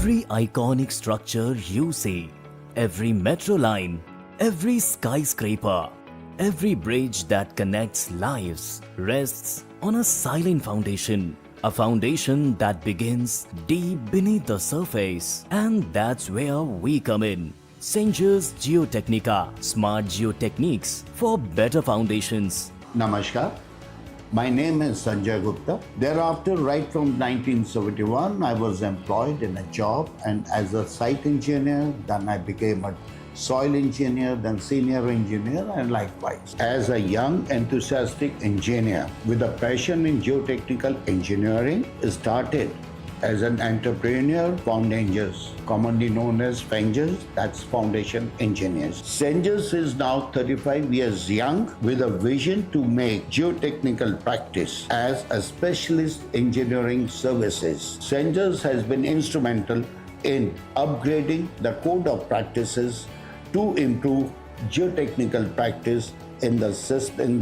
Every iconic structure you see, every metro line, every skyscraper, every bridge that connects lives rests on a silent foundation. A foundation that begins deep beneath the surface. And that's where we come in. Senja's Geotechnica, smart geotechniques for better foundations. Namaskar. My name is Sanjay Gupta. Thereafter, right from 1971, I was employed in a job and as a site engineer. Then I became a soil engineer, then senior engineer, and likewise. As a young, enthusiastic engineer with a passion in geotechnical engineering, started as an entrepreneur, found Senja's, commonly known as FENGES, that's Foundation Engineers. Senja's is now 35 years young with a vision to make geotechnical practice as a specialist engineering services. Senja's has been instrumental in upgrading the code of practices to improve geotechnical practice in the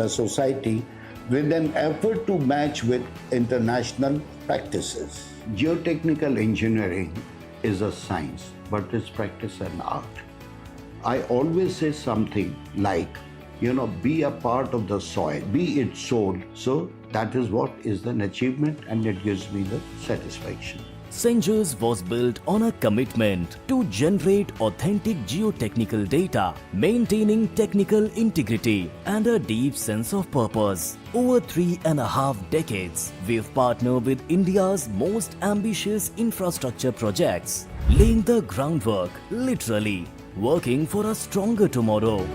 society with an effort to match with international practices. Geotechnical engineering is a science, but it's practice and art. I always say something like, be a part of the soil, be its soul. So that is what is an achievement, and it gives me the satisfaction. Senja's was built on a commitment to generate authentic geotechnical data, maintaining technical integrity and a deep sense of purpose. Over 3.5 decades, we've partnered with India's most ambitious infrastructure projects, laying the groundwork, literally, working for a stronger tomorrow.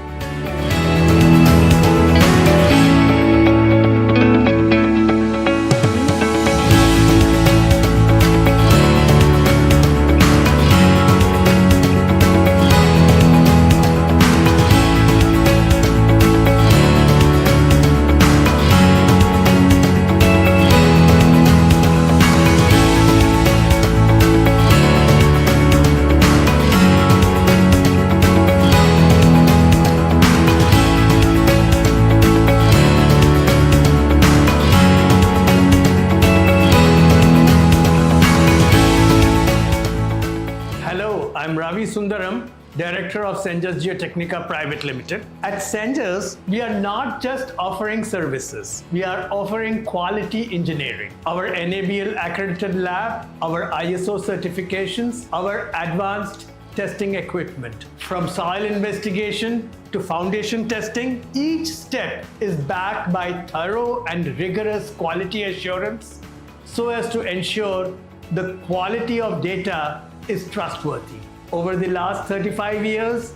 Director of Senja's Geotechnica Private Limited. At Senja's, we are not just offering services, we are offering quality engineering. Our NABL accredited lab, our ISO certifications, our advanced testing equipment. From soil investigation to foundation testing, each step is backed by thorough and rigorous quality assurance so as to ensure the quality of data is trustworthy. Over the last 35 years,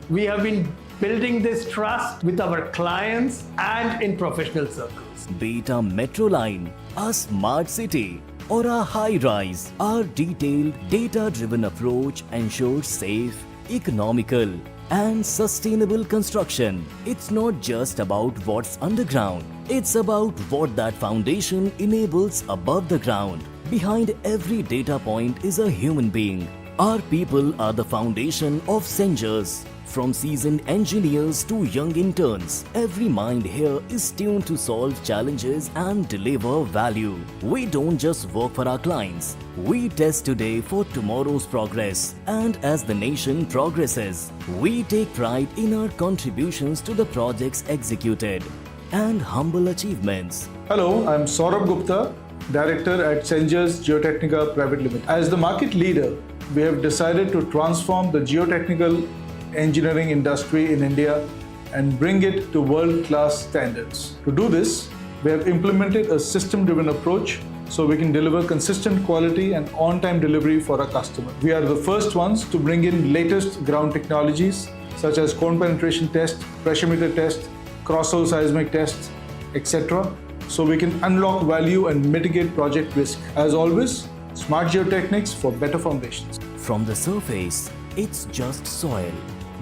we have been building this trust with our clients and in professional circles. Be it a metro line, a smart city, or a high-rise, our detailed, data-driven approach ensures safe, economical, and sustainable construction. It's not just about what's underground. It's about what that foundation enables above the ground. Behind every data point is a human being. Our people are the foundation of Senja's. From seasoned engineers to young interns, every mind here is tuned to solve challenges and deliver value. We don't just work for our clients, we test today for tomorrow's progress. And as the nation progresses, we take pride in our contributions to the projects executed and humble achievements. Hello, I'm Sorabh Gupta, Director at Senja's Geotechnica Private Limited. As the market leader, we have decided to transform the geotechnical engineering industry in India and bring it to world-class standards. To do this, we have implemented a system-driven approach so we can deliver consistent quality and on-time delivery for our customer. We are the first ones to bring in latest ground technologies such as cone penetration test, pressure meter test, cross-hole seismic tests, etc. so we can unlock value and mitigate project risk. As always, smart geotechnics for better foundations. From the surface, it's just soil.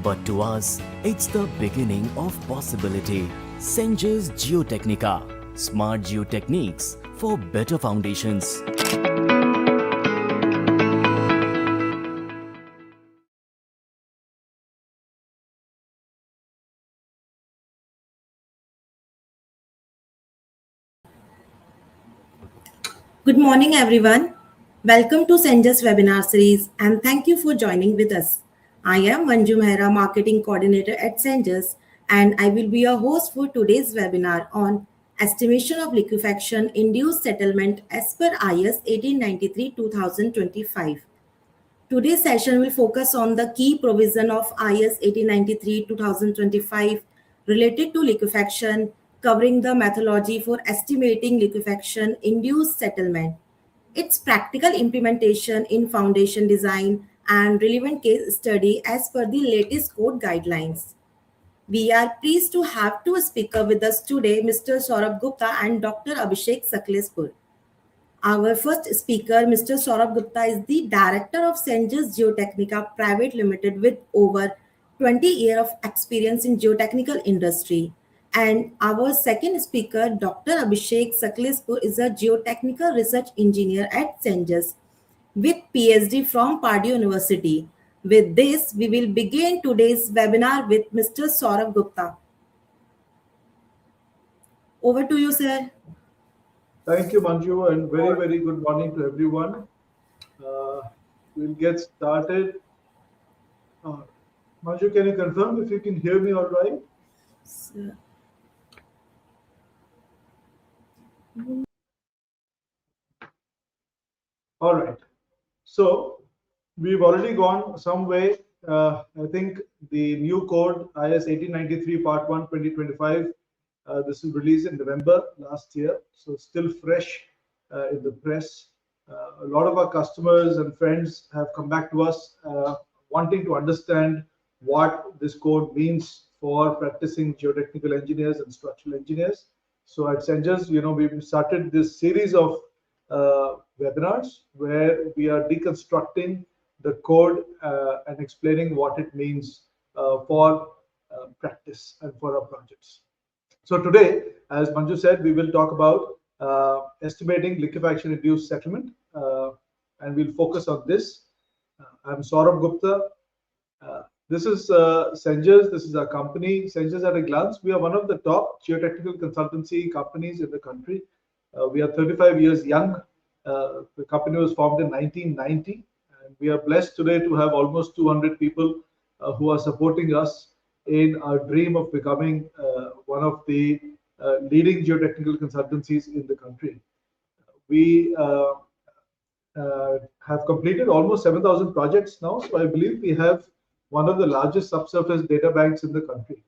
But to us, it's the beginning of possibility. Senja's Geotechnica, smart geotechniques for better foundations. Good morning, everyone. Welcome to Senja's webinar series and thank you for joining with us. I am Manju Mehra, Marketing Coordinator at Senjas, and I will be your host for today's webinar on estimation of liquefaction induced settlement as per IS 1893-2025. Today's session will focus on the key provision of IS 1893-2025 related to liquefaction, covering the methodology for estimating liquefaction induced settlement, its practical implementation in foundation design, and relevant case study as per the latest code guidelines. We are pleased to have two speakers with us today, Mr. Sorabh Gupta and Dr. Abhishek Sakleshpur. Our first speaker, Mr. Sorabh Gupta, is the director of Senjas Geotechnica Private Limited with over 20 years of experience in geotechnical industry. And our second speaker, Dr. Abhishek Sakleshpur, is a geotechnical research engineer at Senjas with PhD from Purdue University. With this, we will begin today's webinar with Mr. Sorabh Gupta. Over to you, sir. Thank you, Manju, and very, very good morning to everyone. We'll get started. Manju, can you confirm if you can hear me all right? Sir. All right. So we've already gone some way. I think the new code IS 1893 Part 1 2025, this was released in November last year. So still fresh in the press. A lot of our customers and friends have come back to us wanting to understand what this code means for practicing geotechnical engineers and structural engineers. So at Senjas, we've started this series of webinars where we are deconstructing the code and explaining what it means for practice and for our projects. So today, as Manju said, we will talk about estimating liquefaction-induced settlement, and we'll focus on this. I'm Sorabh Gupta. This is Senjas. This is our company. Senjas at a glance. We are one of the top geotechnical consultancy companies in the country. We are 35 years young. The company was formed in 1990, and we are blessed today to have almost 200 people who are supporting us in our dream of becoming one of the leading geotechnical consultancies in the country. We have completed almost 7,000 projects now, so I believe we have one of the largest subsurface data banks in the country.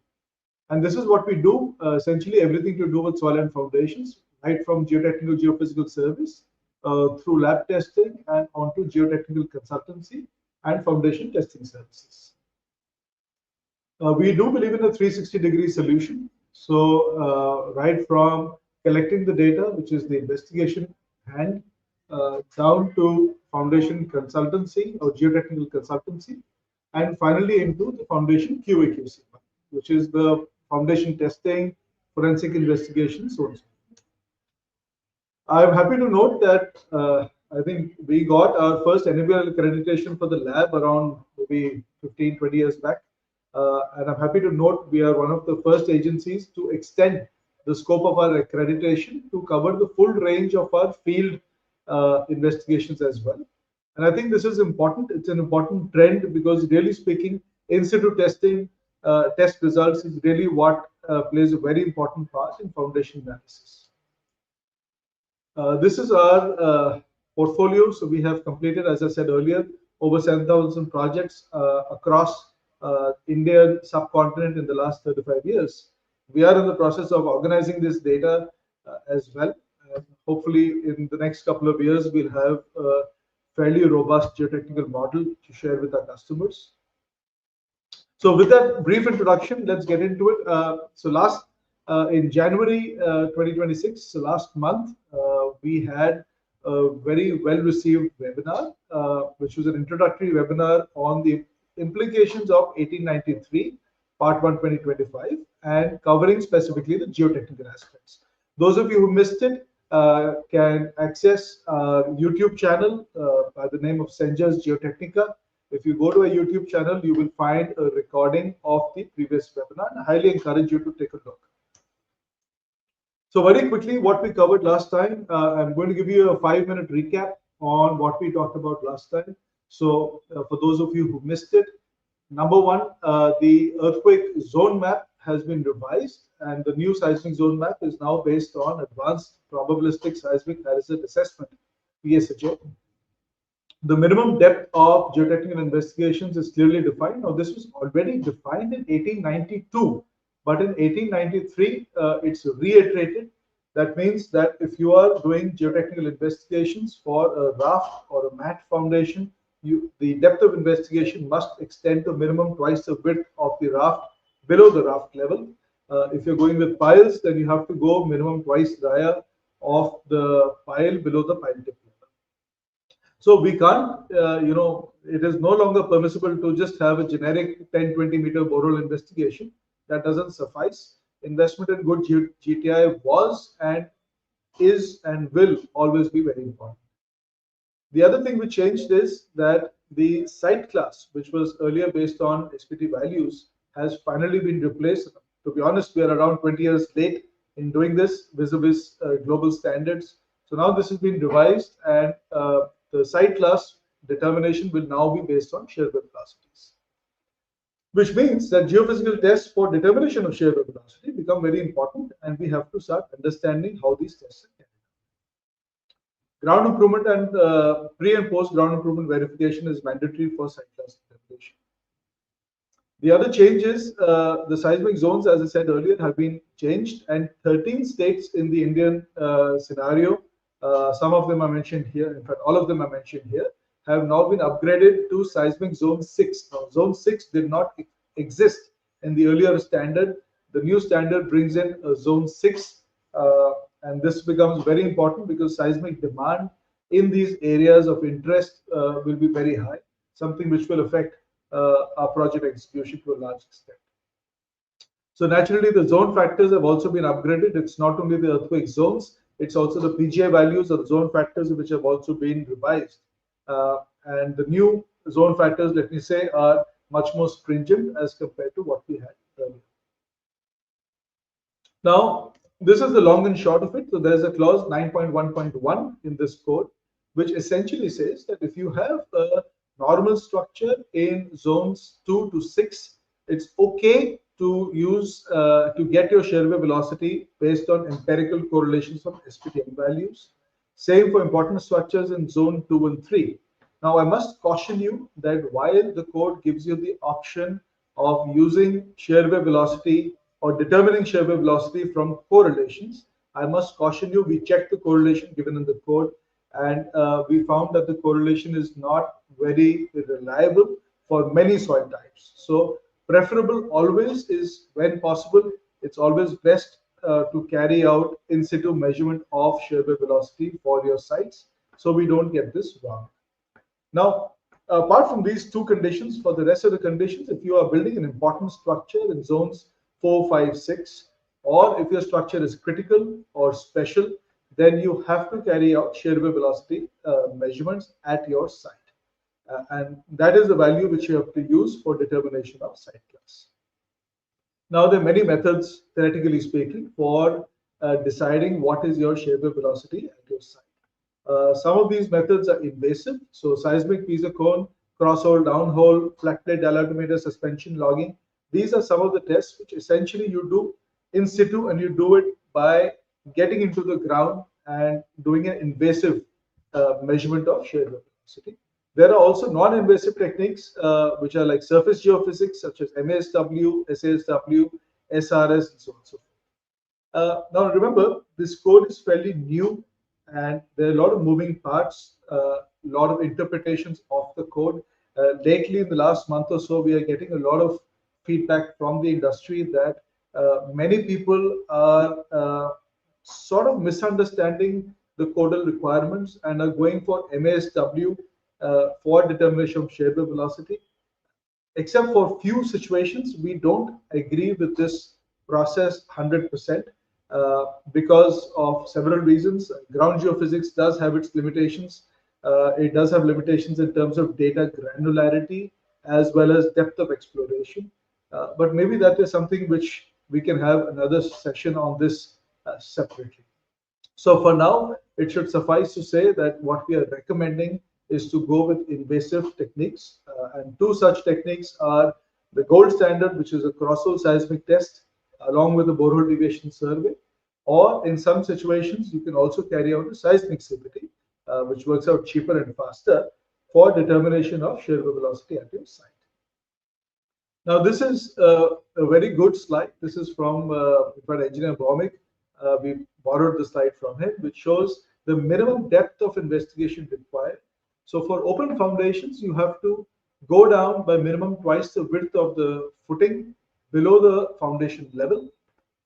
And this is what we do, essentially everything to do with soil and foundations, right from geotechnical geophysical service through lab testing and onto geotechnical consultancy and foundation testing services. We do believe in a 360-degree solution. So right from collecting the data, which is the investigation hand, down to foundation consultancy or geotechnical consultancy, and finally into the foundation QA/QC, which is the foundation testing, forensic investigation, so on. I'm happy to note that I think we got our first NABL accreditation for the lab around maybe 15, 20 years back. And I'm happy to note we are one of the first agencies to extend the scope of our accreditation to cover the full range of our field investigations as well. And I think this is important. It's an important trend because, really speaking, in situ testing, test results is really what plays a very important part in foundation analysis. This is our portfolio. So we have completed, as I said earlier, over 7,000 projects across Indian subcontinent in the last 35 years. We are in the process of organizing this data as well. Hopefully, in the next couple of years, we'll have a fairly robust geotechnical model to share with our customers. So with that brief introduction, let's get into it. So in January 2026, so last month, we had a very well-received webinar, which was an introductory webinar on the implications of 1893, Part 1 2025, and covering specifically the geotechnical aspects. Those of you who missed it can access our YouTube channel by the name of Senjas Geotechnica. If you go to a YouTube channel, you will find a recording of the previous webinar. I highly encourage you to take a look. So very quickly, what we covered last time, I'm going to give you a 5-minute recap on what we talked about last time. So for those of you who missed it, number one, the earthquake zone map has been revised, and the new seismic zone map is now based on advanced probabilistic seismic hazard assessment, PSHA. The minimum depth of geotechnical investigations is clearly defined. Now, this was already defined in 1892, but in 1893, it's reiterated. That means that if you are doing geotechnical investigations for a raft or a mat foundation, the depth of investigation must extend to minimum twice the width of the raft below the raft level. If you're going with piles, then you have to go minimum twice the area of the pile below the pile tip level. So we can't, it is no longer permissible to just have a generic 10-20 meter borehole investigation. That doesn't suffice. Investment in good GTI was and is and will always be very important. The other thing we changed is that the site class, which was earlier based on SPT values, has finally been replaced. To be honest, we are around 20 years late in doing this vis-a-vis global standards. So now this has been revised, and the site class determination will now be based on shear wave velocities, which means that geophysical tests for determination of shear wave velocity become very important, and we have to start understanding how these tests are carried out. Ground improvement and pre and post ground improvement verification is mandatory for site class determination. The other change is the seismic zones, as I said earlier, have been changed, and 13 states in the Indian scenario, some of them are mentioned here, in fact, all of them are mentioned here, have now been upgraded to seismic zone 6. Now, zone 6 did not exist in the earlier standard. The new standard brings in zone 6, and this becomes very important because seismic demand in these areas of interest will be very high, something which will affect our project execution to a large extent. So naturally, the zone factors have also been upgraded. It's not only the earthquake zones, it's also the PGI values or the zone factors which have also been revised. And the new zone factors, let me say, are much more stringent as compared to what we had earlier. Now, this is the long and short of it. So there's a clause 9.1.1 in this code, which essentially says that if you have a normal structure in zones 2 to 6, it's okay to use to get your shear wave velocity based on empirical correlations from SPTM values. Same for important structures in zone 2 and 3. Now, I must caution you that while the code gives you the option of using shear wave velocity or determining shear wave velocity from correlations, I must caution you, we checked the correlation given in the code, and we found that the correlation is not very reliable for many soil types. So preferable always is, when possible, it's always best to carry out in situ measurement of shear wave velocity for your sites, so we don't get this wrong. Now, apart from these two conditions, for the rest of the conditions, if you are building an important structure in zones 4, 5, 6, or if your structure is critical or special, then you have to carry out shear wave velocity measurements at your site. And that is the value which you have to use for determination of site class. Now, there are many methods, theoretically speaking, for deciding what is your shear wave velocity at your site. Some of these methods are invasive. So seismic piezo cone, crosshole, downhole, flat plate diameter suspension logging. These are some of the tests which essentially you do in situ, and you do it by getting into the ground and doing an invasive measurement of shear wave velocity. There are also non-invasive techniques which are like surface geophysics, such as MASW, SASW, SRS, and so on and so forth. Now remember, this code is fairly new, and there are a lot of moving parts, a lot of interpretations of the code. Lately, in the last month or so, we are getting a lot of feedback from the industry that many people are sort of misunderstanding the codal requirements and are going for MASW for determination of shear wave velocity. Except for few situations, we don't agree with this process 100%. Because of several reasons. Ground geophysics does have its limitations. It does have limitations in terms of data granularity as well as depth of exploration. But maybe that is something which we can have another session on this separately. So for now, it should suffice to say that what we are recommending is to go with invasive techniques. And two such techniques are the gold standard, which is a cross-hole seismic test, along with a borehole deviation survey. Or in some situations, you can also carry out a seismic CPT, which works out cheaper and faster for determination of shear wave velocity at your site. Now, this is a very good slide. This is from Engineer Bhomik. We borrowed the slide from him, which shows the minimum depth of investigation required. So for open foundations, you have to go down by minimum twice the width of the footing below the foundation level.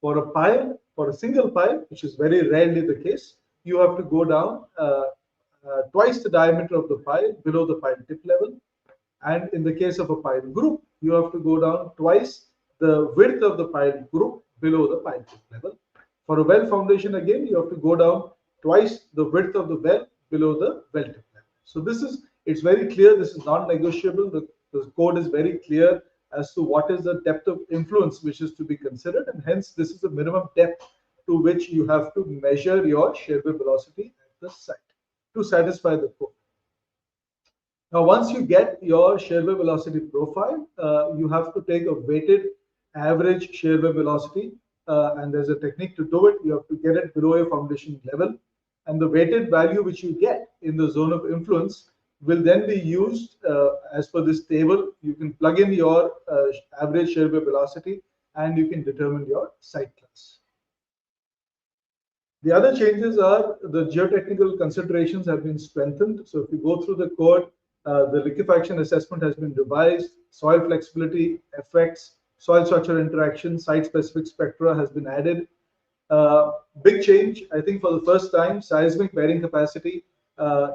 For a pile, for a single pile, which is very rarely the case, you have to go down twice the diameter of the pile below the pile tip level. And in the case of a pile group, you have to go down twice the width of the pile group below the pile tip level. For a well foundation, again, you have to go down twice the width of the well below the well tip level. So it's very clear. This is non-negotiable. The code is very clear as to what is the depth of influence which is to be considered, and hence this is the minimum depth to which you have to measure your shear wave velocity at the site to satisfy the code. Now, once you get your shear wave velocity profile, you have to take a weighted average shear wave velocity, and there's a technique to do it. You have to get it below your foundation level, and the weighted value which you get in the zone of influence will then be used as per this table. You can plug in your average shear wave velocity, and you can determine your site class. The other changes are the geotechnical considerations have been strengthened. So if you go through the code, the liquefaction assessment has been revised, soil flexibility, effects, soil structure interaction, site-specific spectra has been added. Big change, I think for the first time, seismic bearing capacity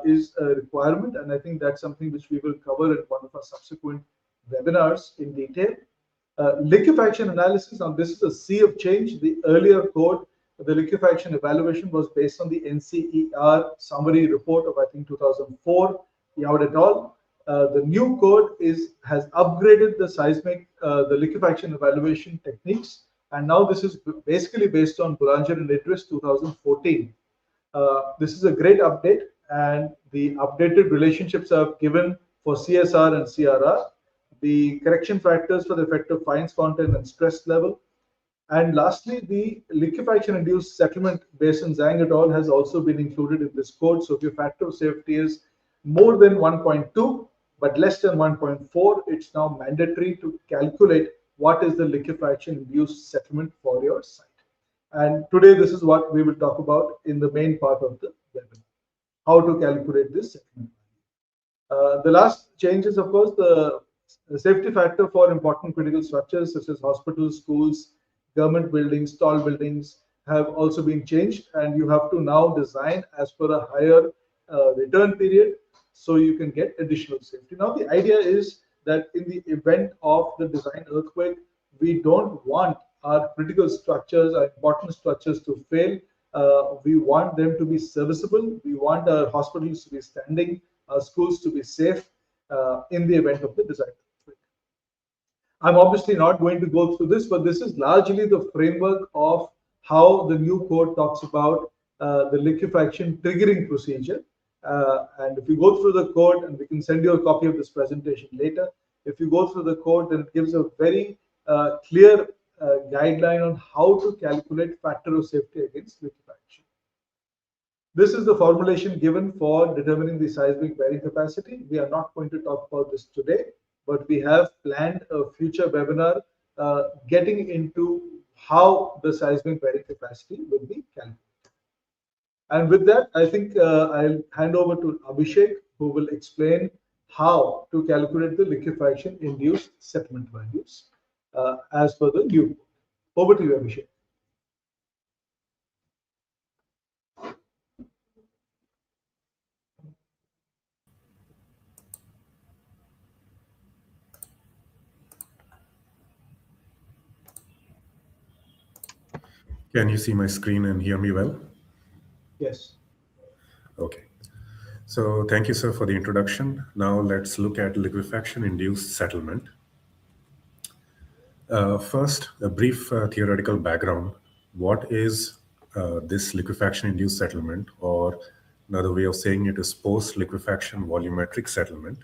is a requirement, and I think that's something which we will cover in one of our subsequent webinars in detail. Liquefaction analysis, now this is a sea of change. The earlier code, the liquefaction evaluation was based on the NCER summary report of, I think, 2004. Yaud et al. The new code has upgraded the seismic, the liquefaction evaluation techniques, and now this is basically based on Boulanger and Idris 2014. This is a great update, and the updated relationships are given for CSR and CRR, the correction factors for the effective fines content and stress level, and lastly, the liquefaction-induced settlement based on Zhang et al. Has also been included in this code. So if your factor of safety is more than 1.2 but less than 1.4, it's now mandatory to calculate what is the liquefaction-induced settlement for your site. And today, this is what we will talk about in the main part of the webinar, how to calculate this settlement. The last change is, of course, the safety factor for important critical structures such as hospitals, schools, government buildings, tall buildings have also been changed, and you have to now design as per a higher return period so you can get additional safety. Now, the idea is that in the event of the design earthquake, we don't want our critical structures, our important structures to fail. We want them to be serviceable. We want our hospitals to be standing, our schools to be safe in the event of the design earthquake. I'm obviously not going to go through this, but this is largely the framework of how the new code talks about the liquefaction triggering procedure. And if you go through the code, and we can send you a copy of this presentation later, if you go through the code, then it gives a very clear guideline on how to calculate factor of safety against liquefaction. This is the formulation given for determining the seismic bearing capacity. We are not going to talk about this today, but we have planned a future webinar getting into how the seismic bearing capacity will be calculated. And with that, I think I'll hand over to Abhishek, who will explain how to calculate the liquefaction-induced settlement values as per the new code. Over to you, Abhishek. Can you see my screen and hear me well? Yes. Okay. So thank you, sir, for the introduction. Now let's look at liquefaction-induced settlement. First, a brief theoretical background. What is this liquefaction-induced settlement, or another way of saying it is post-liquefaction volumetric settlement.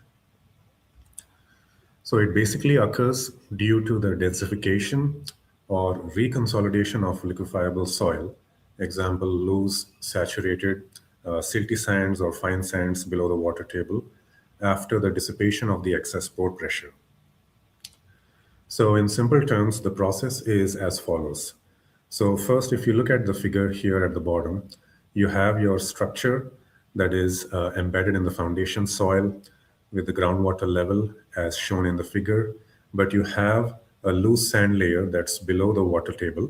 So it basically occurs due to the densification or reconsolidation of liquefiable soil, example, loose, saturated, silty sands or fine sands below the water table, after the dissipation of the excess pore pressure. So in simple terms, the process is as follows. So first, if you look at the figure here at the bottom, you have your structure that is embedded in the foundation soil with the groundwater level as shown in the figure, but you have a loose sand layer that's below the water table.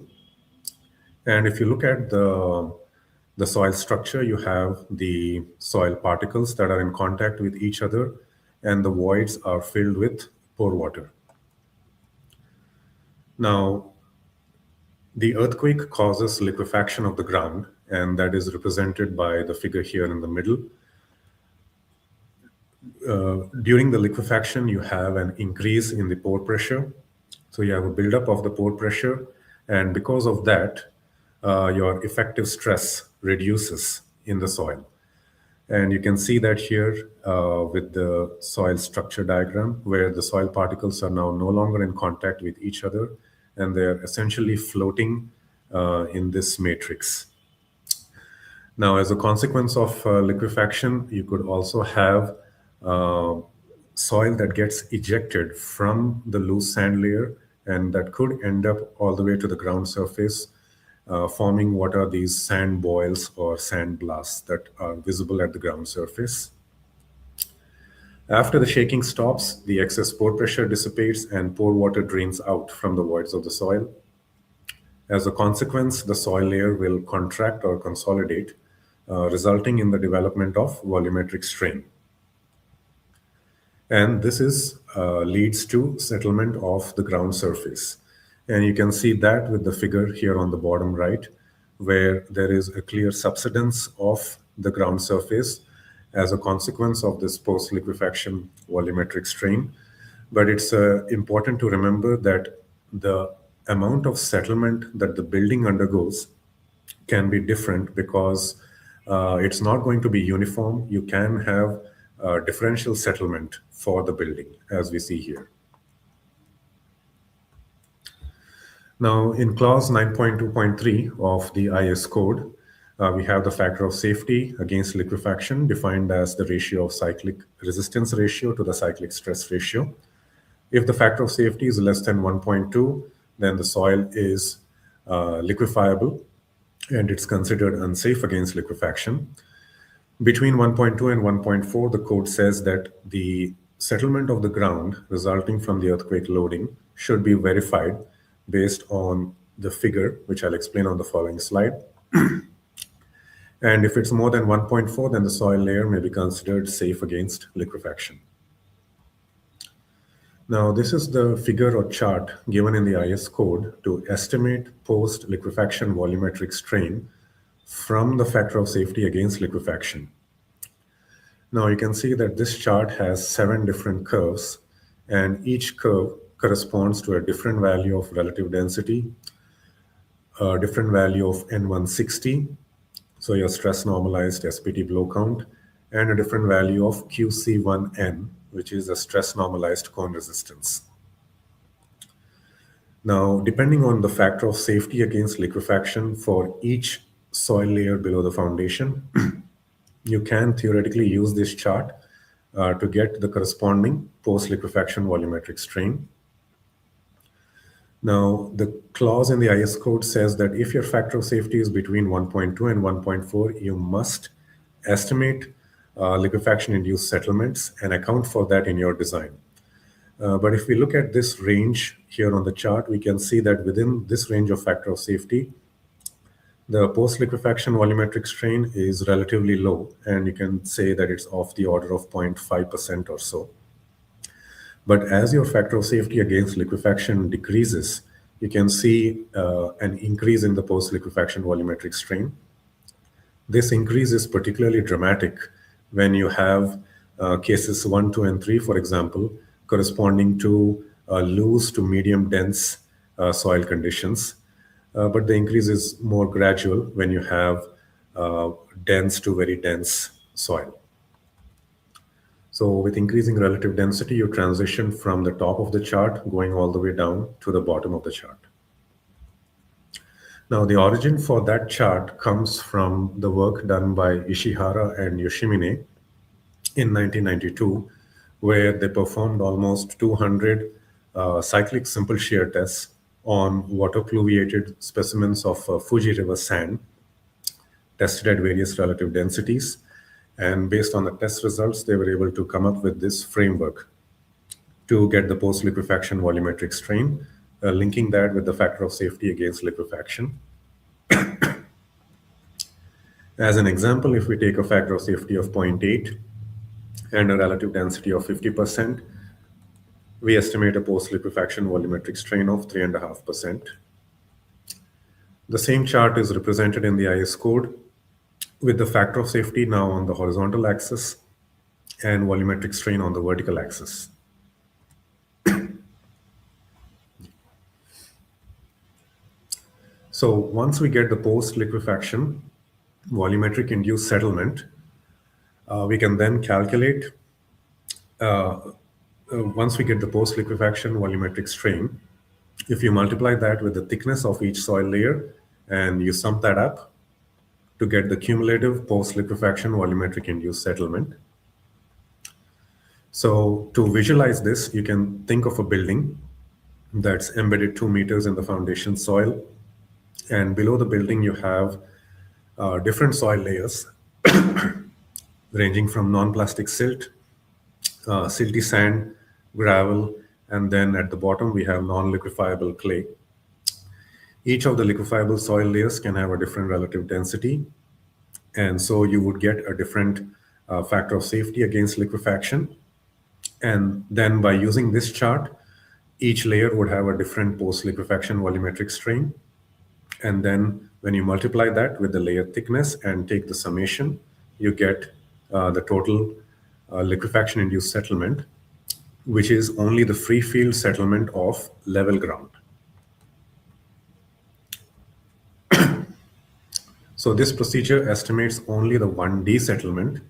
And if you look at the soil structure, you have the soil particles that are in contact with each other, and the voids are filled with pore water. Now, the earthquake causes liquefaction of the ground, and that is represented by the figure here in the middle. During the liquefaction, you have an increase in the pore pressure. So you have a buildup of the pore pressure, and because of that, your effective stress reduces in the soil. And you can see that here with the soil structure diagram, where the soil particles are now no longer in contact with each other, and they're essentially floating in this matrix. Now, as a consequence of liquefaction, you could also have soil that gets ejected from the loose sand layer, and that could end up all the way to the ground surface, forming what are these sand boils or sand blasts that are visible at the ground surface. After the shaking stops, the excess pore pressure dissipates and pore water drains out from the voids of the soil. As a consequence, the soil layer will contract or consolidate, resulting in the development of volumetric strain. And this leads to settlement of the ground surface. And you can see that with the figure here on the bottom right, where there is a clear subsidence of the ground surface as a consequence of this post-liquefaction volumetric strain. But it's important to remember that the amount of settlement that the building undergoes can be different, because it's not going to be uniform. You can have differential settlement for the building, as we see here. Now, in clause 9.2.3 of the IS code, we have the factor of safety against liquefaction defined as the ratio of cyclic resistance ratio to the cyclic stress ratio. If the factor of safety is less than 1.2, then the soil is liquefiable and it's considered unsafe against liquefaction. Between 1.2 and 1.4, the code says that the settlement of the ground resulting from the earthquake loading should be verified based on the figure, which I'll explain on the following slide. And if it's more than 1.4, then the soil layer may be considered safe against liquefaction. Now, this is the figure or chart given in the IS code to estimate post-liquefaction volumetric strain from the factor of safety against liquefaction. Now, you can see that this chart has 7 different curves, and each curve corresponds to a different value of relative density, a different value of N160, so your stress normalized SPT blow count, and a different value of QC1N, which is a stress normalized cone resistance. Now, depending on the factor of safety against liquefaction for each soil layer below the foundation, you can theoretically use this chart to get the corresponding post-liquefaction volumetric strain. Now, the clause in the IS code says that if your factor of safety is between 1.2 and 1.4, you must estimate liquefaction-induced settlements and account for that in your design. But if we look at this range here on the chart, we can see that within this range of factor of safety, the post-liquefaction volumetric strain is relatively low, and you can say that it's of the order of 0.5% or so. But as your factor of safety against liquefaction decreases, you can see an increase in the post-liquefaction volumetric strain. This increase is particularly dramatic when you have cases 1, 2, and 3, for example, corresponding to loose to medium dense soil conditions. but the increase is more gradual when you have dense to very dense soil. So with increasing relative density, you transition from the top of the chart going all the way down to the bottom of the chart. Now, the origin for that chart comes from the work done by Ishihara and Yoshimine in 1992, where they performed almost 200 cyclic simple shear tests on water pluviated specimens of Fuji River sand, tested at various relative densities. And based on the test results, they were able to come up with this framework to get the post-liquefaction volumetric strain, linking that with the factor of safety against liquefaction. As an example, if we take a factor of safety of 0.8 and a relative density of 50%, we estimate a post-liquefaction volumetric strain of 3.5%. The same chart is represented in the IS code with the factor of safety now on the horizontal axis and volumetric strain on the vertical axis. So once we get the post-liquefaction volumetric induced settlement, we can then calculate, once we get the post-liquefaction volumetric strain, if you multiply that with the thickness of each soil layer and you sum that up to get the cumulative post-liquefaction volumetric induced settlement. So to visualize this, you can think of a building that's embedded 2 meters in the foundation soil. And below the building, you have different soil layers ranging from non-plastic silt, silty sand, gravel, and then at the bottom, we have non-liquefiable clay. Each of the liquefiable soil layers can have a different relative density. And so you would get a different factor of safety against liquefaction. And then by using this chart, each layer would have a different post-liquefaction volumetric strain. And then when you multiply that with the layer thickness and take the summation, you get the total liquefaction-induced settlement, which is only the free field settlement of level ground. So this procedure estimates only the 1D settlement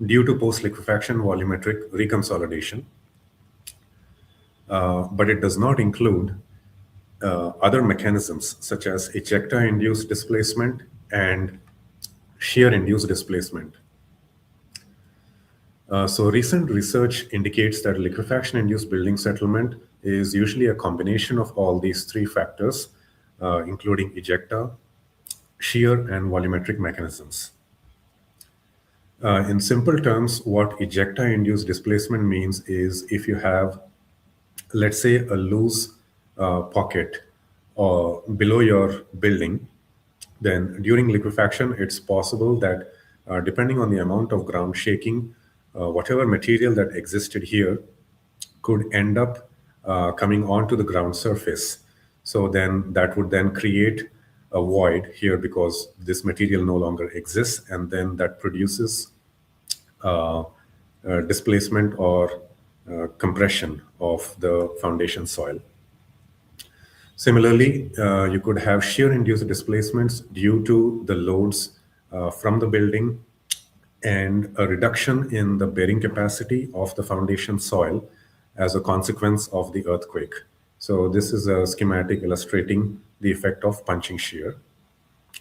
due to post-liquefaction volumetric reconsolidation, but it does not include other mechanisms such as ejecta-induced displacement and shear-induced displacement. So recent research indicates that liquefaction-induced building settlement is usually a combination of all these three factors, including ejecta, shear, and volumetric mechanisms. In simple terms, what ejecta-induced displacement means is if you have, let's say, a loose pocket or below your building, then during liquefaction, it's possible that depending on the amount of ground shaking, whatever material that existed here could end up coming onto the ground surface. So then that would then create a void here because this material no longer exists, and then that produces displacement or compression of the foundation soil. Similarly, you could have shear-induced displacements due to the loads from the building and a reduction in the bearing capacity of the foundation soil as a consequence of the earthquake. So this is a schematic illustrating the effect of punching shear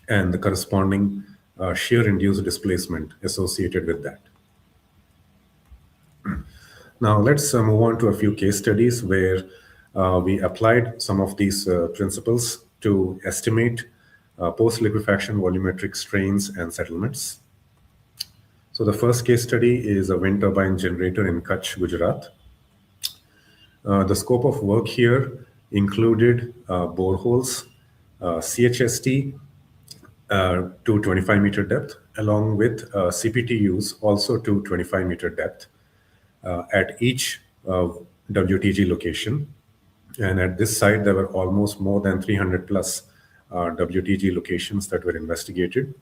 and the corresponding shear-induced displacement associated with that. Now let's move on to a few case studies where we applied some of these principles to estimate post-liquefaction volumetric strains and settlements. So the first case study is a wind turbine generator in Kachchh, Gujarat. The scope of work here included boreholes, CHST to 25-meter depth, along with CPTUs also to 25-meter depth at each WTG location. And at this site, there were almost more than 300 plus WTG locations that were investigated.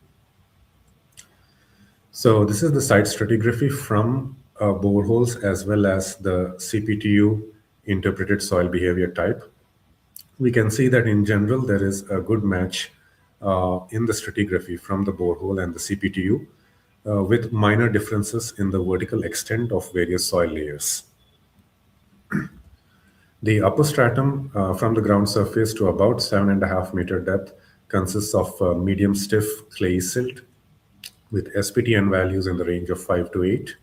So this is the site stratigraphy from boreholes as well as the CPTU interpreted soil behavior type. we can see that in general, there is a good match in the stratigraphy from the borehole and the CPTU, with minor differences in the vertical extent of various soil layers. The upper stratum from the ground surface to about 7.5-meter depth consists of medium stiff clayey silt with SPTN values in the range of 5 to 8.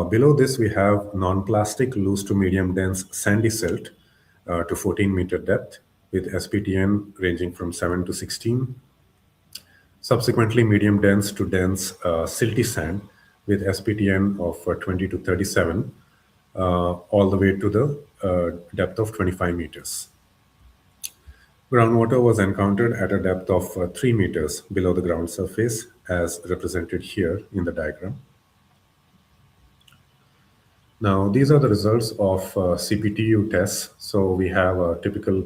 Below this, we have non-plastic loose to medium dense sandy silt to 14-meter depth with SPTN ranging from 7 to 16. Subsequently, medium dense to dense silty sand with SPTN of 20 to 37, all the way to the depth of 25 meters. Groundwater was encountered at a depth of 3 meters below the ground surface, as represented here in the diagram. Now, these are the results of CPTU tests. So we have typical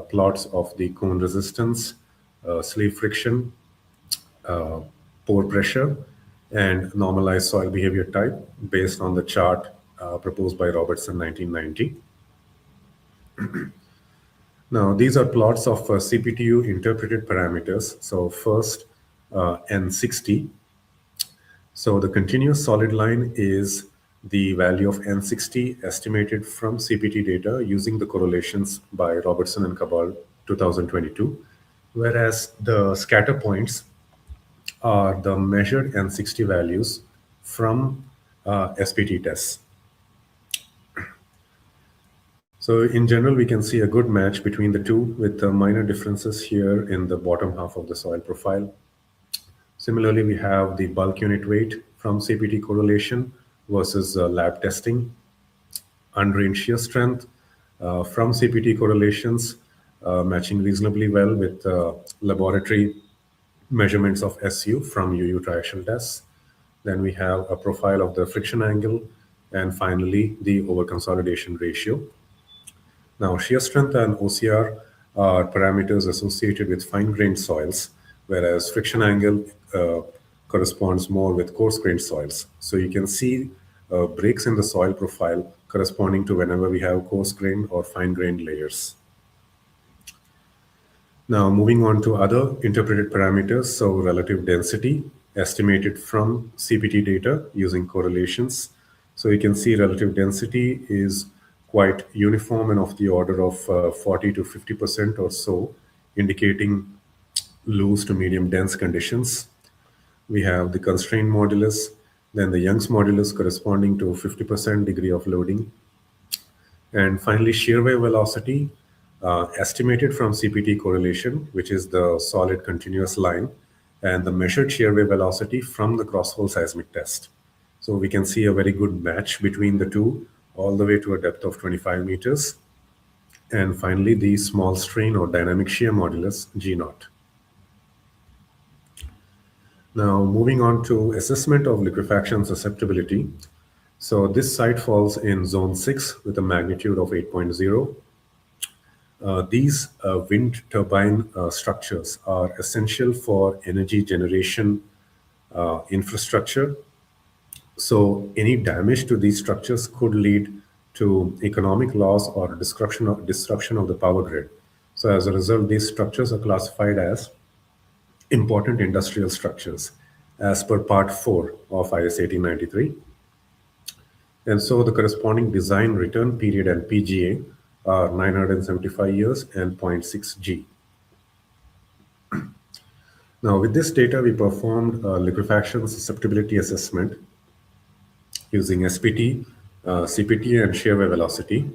plots of the cone resistance, sleeve friction, pore pressure, and normalized soil behavior type based on the chart proposed by Robertson 1990. Now, these are plots of CPTU interpreted parameters. So first, N60. So the continuous solid line is the value of N60 estimated from CPT data using the correlations by Robertson and Cabal 2022, whereas the scatter points are the measured N60 values from SPT tests. So in general, we can see a good match between the two with minor differences here in the bottom half of the soil profile. Similarly, we have the bulk unit weight from CPT correlation versus lab testing. Undrained shear strength from CPT correlations matching reasonably well with laboratory measurements of SU from UU triaxial tests. Then we have a profile of the friction angle, and finally the overconsolidation ratio. Now, shear strength and OCR are parameters associated with fine-grained soils, whereas friction angle corresponds more with coarse-grained soils. So you can see breaks in the soil profile corresponding to whenever we have coarse-grained or fine-grained layers. Now, moving on to other interpreted parameters, so relative density estimated from CPT data using correlations. So you can see relative density is quite uniform and of the order of 40 to 50% or so, indicating loose to medium dense conditions. We have the constraint modulus, then the Young's modulus corresponding to 50% degree of loading. And finally, shear wave velocity estimated from CPT correlation, which is the solid continuous line, and the measured shear wave velocity from the cross-hole seismic test. So we can see a very good match between the two, all the way to a depth of 25 meters. And finally, the small strain or dynamic shear modulus, G0. Now, moving on to assessment of liquefaction susceptibility. So this site falls in zone 6 with a magnitude of 8.0. These wind turbine structures are essential for energy generation infrastructure. So any damage to these structures could lead to economic loss or disruption of the power grid. So as a result, these structures are classified as important industrial structures as per part 4 of IS 1893. And so the corresponding design return period and PGA are 975 years and 0.6 G. Now, with this data, we performed a liquefaction susceptibility assessment using SPT, CPT, and shear wave velocity.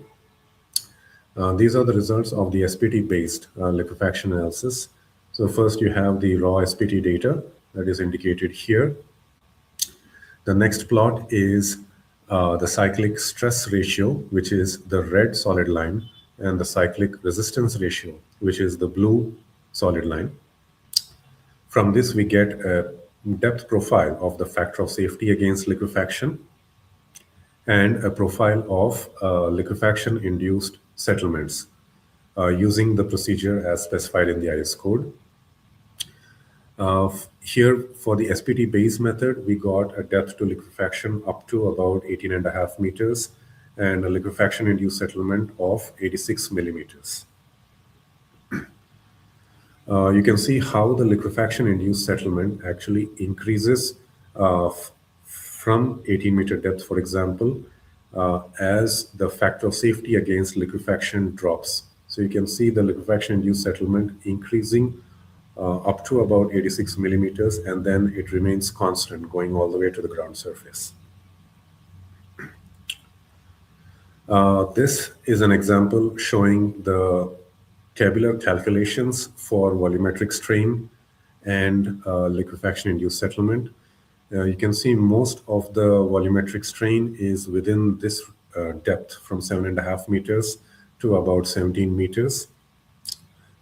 These are the results of the SPT-based liquefaction analysis. So first, you have the raw SPT data that is indicated here. The next plot is the cyclic stress ratio, which is the red solid line, and the cyclic resistance ratio, which is the blue solid line. From this, we get a depth profile of the factor of safety against liquefaction and a profile of liquefaction-induced settlements using the procedure as specified in the IS code. Here, for the SPT base method, we got a depth to liquefaction up to about 18.5 meters and a liquefaction-induced settlement of 86 millimeters. You can see how the liquefaction-induced settlement actually increases from 18-meter depth, for example, as the factor of safety against liquefaction drops. So you can see the liquefaction-induced settlement increasing up to about 86 millimeters, and then it remains constant going all the way to the ground surface. This is an example showing the tabular calculations for volumetric strain and liquefaction-induced settlement. You can see most of the volumetric strain is within this depth from 7.5 meters to about 17 meters.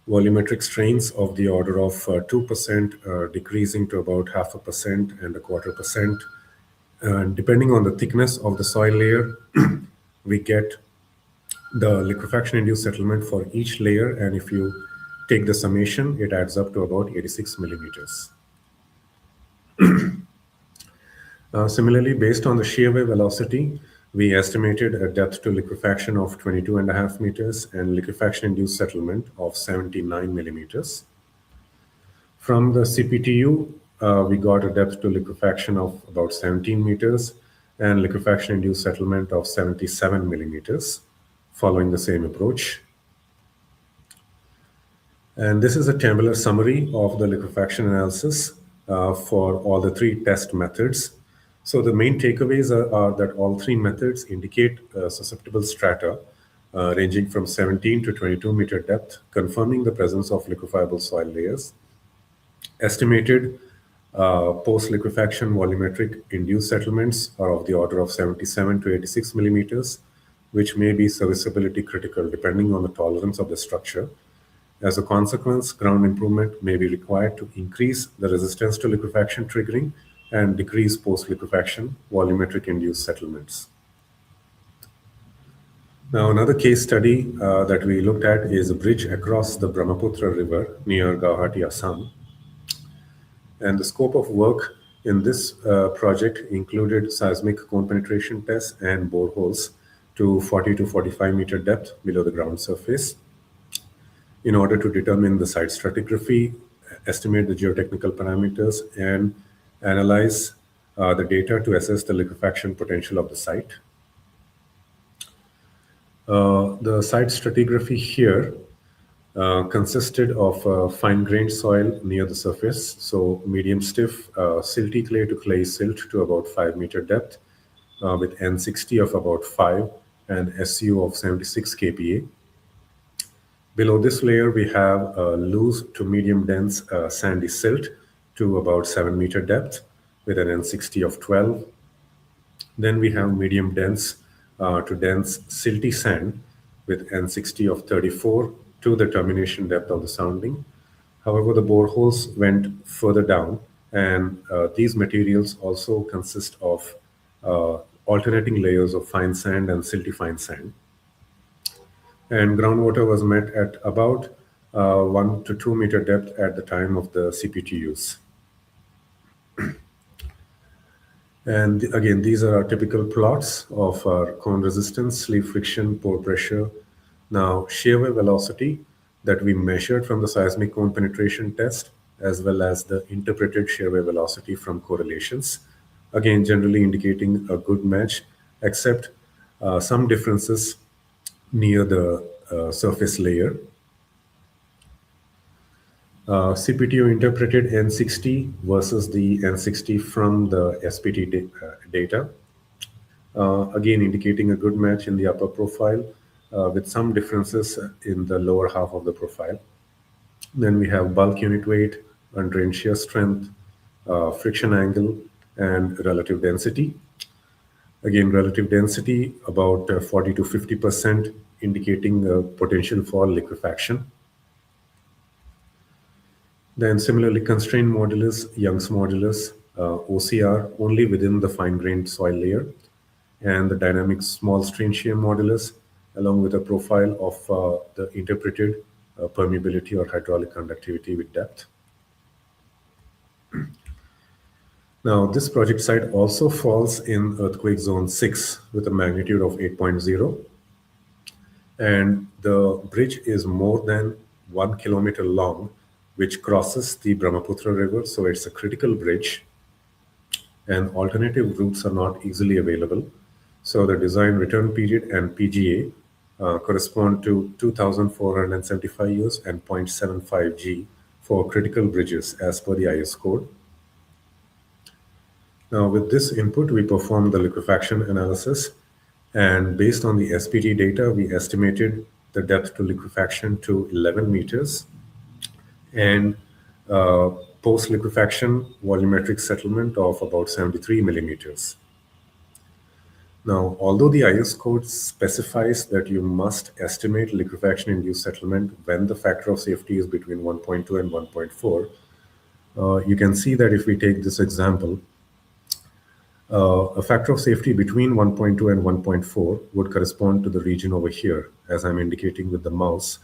Volumetric strains of the order of 2% decreasing to about 0.5% and 0.25%. And depending on the thickness of the soil layer, we get the liquefaction-induced settlement for each layer, and if you take the summation, it adds up to about 86 millimeters. Similarly, based on the shear wave velocity, we estimated a depth to liquefaction of 22.5 meters and liquefaction-induced settlement of 79 millimeters. From the CPTU, we got a depth to liquefaction of about 17 meters and liquefaction-induced settlement of 77 millimeters, following the same approach. And this is a tabular summary of the liquefaction analysis for all the three test methods. So the main takeaways are that all three methods indicate susceptible strata ranging from 17 to 22 meter depth, confirming the presence of liquefiable soil layers. Estimated post-liquefaction volumetric induced settlements are of the order of 77 to 86 millimeters, which may be serviceability critical depending on the tolerance of the structure. As a consequence, ground improvement may be required to increase the resistance to liquefaction triggering and decrease post-liquefaction volumetric induced settlements. Now, another case study that we looked at is a bridge across the Brahmaputra River near Guwahati, Assam. And the scope of work in this project included seismic cone penetration tests and boreholes to 40 to 45 meter depth below the ground surface in order to determine the site stratigraphy, estimate the geotechnical parameters, and analyze the data to assess the liquefaction potential of the site. The site stratigraphy here consisted of fine-grained soil near the surface, so medium stiff silty clay to clay silt to about 5 meter depth with N60 of about 5 and SU of 76 kPa. Below this layer, we have loose to medium dense sandy silt to about 7 meter depth with an N60 of 12. Then we have medium dense to dense silty sand with N60 of 34 to the termination depth of the sounding. However, the boreholes went further down, and these materials also consist of alternating layers of fine sand and silty fine sand. And groundwater was met at about 1 to 2 meter depth at the time of the CPT use. And again, these are our typical plots of our cone resistance, sleeve friction, pore pressure. Now, shear wave velocity that we measured from the seismic cone penetration test, as well as the interpreted shear wave velocity from correlations, again, generally indicating a good match, except some differences near the surface layer. CPTO interpreted N60 versus the N60 from the SPT data, again indicating a good match in the upper profile with some differences in the lower half of the profile. Then we have bulk unit weight, undrained shear strength, friction angle, and relative density. Again, relative density about 40 to 50%, indicating potential for liquefaction. Then similarly, constrained modulus, Young's modulus, OCR only within the fine-grained soil layer, and the dynamic small strain shear modulus, along with a profile of the interpreted permeability or hydraulic conductivity with depth. Now, this project site also falls in earthquake zone 6 with a magnitude of 8.0, and the bridge is more than 1 kilometer long, which crosses the Brahmaputra River. So it's a critical bridge, and alternative routes are not easily available. So the design return period and PGA correspond to 2,475 years and 0.75 G for critical bridges as per the IS code. Now, with this input, we performed the liquefaction analysis, and based on the SPT data, we estimated the depth to liquefaction to 11 meters and post-liquefaction volumetric settlement of about 73 millimeters. Now, although the IS code specifies that you must estimate liquefaction-induced settlement when the factor of safety is between 1.2 and 1.4, you can see that if we take this example, a factor of safety between 1.2 and 1.4 would correspond to the region over here, as I'm indicating with the mouse.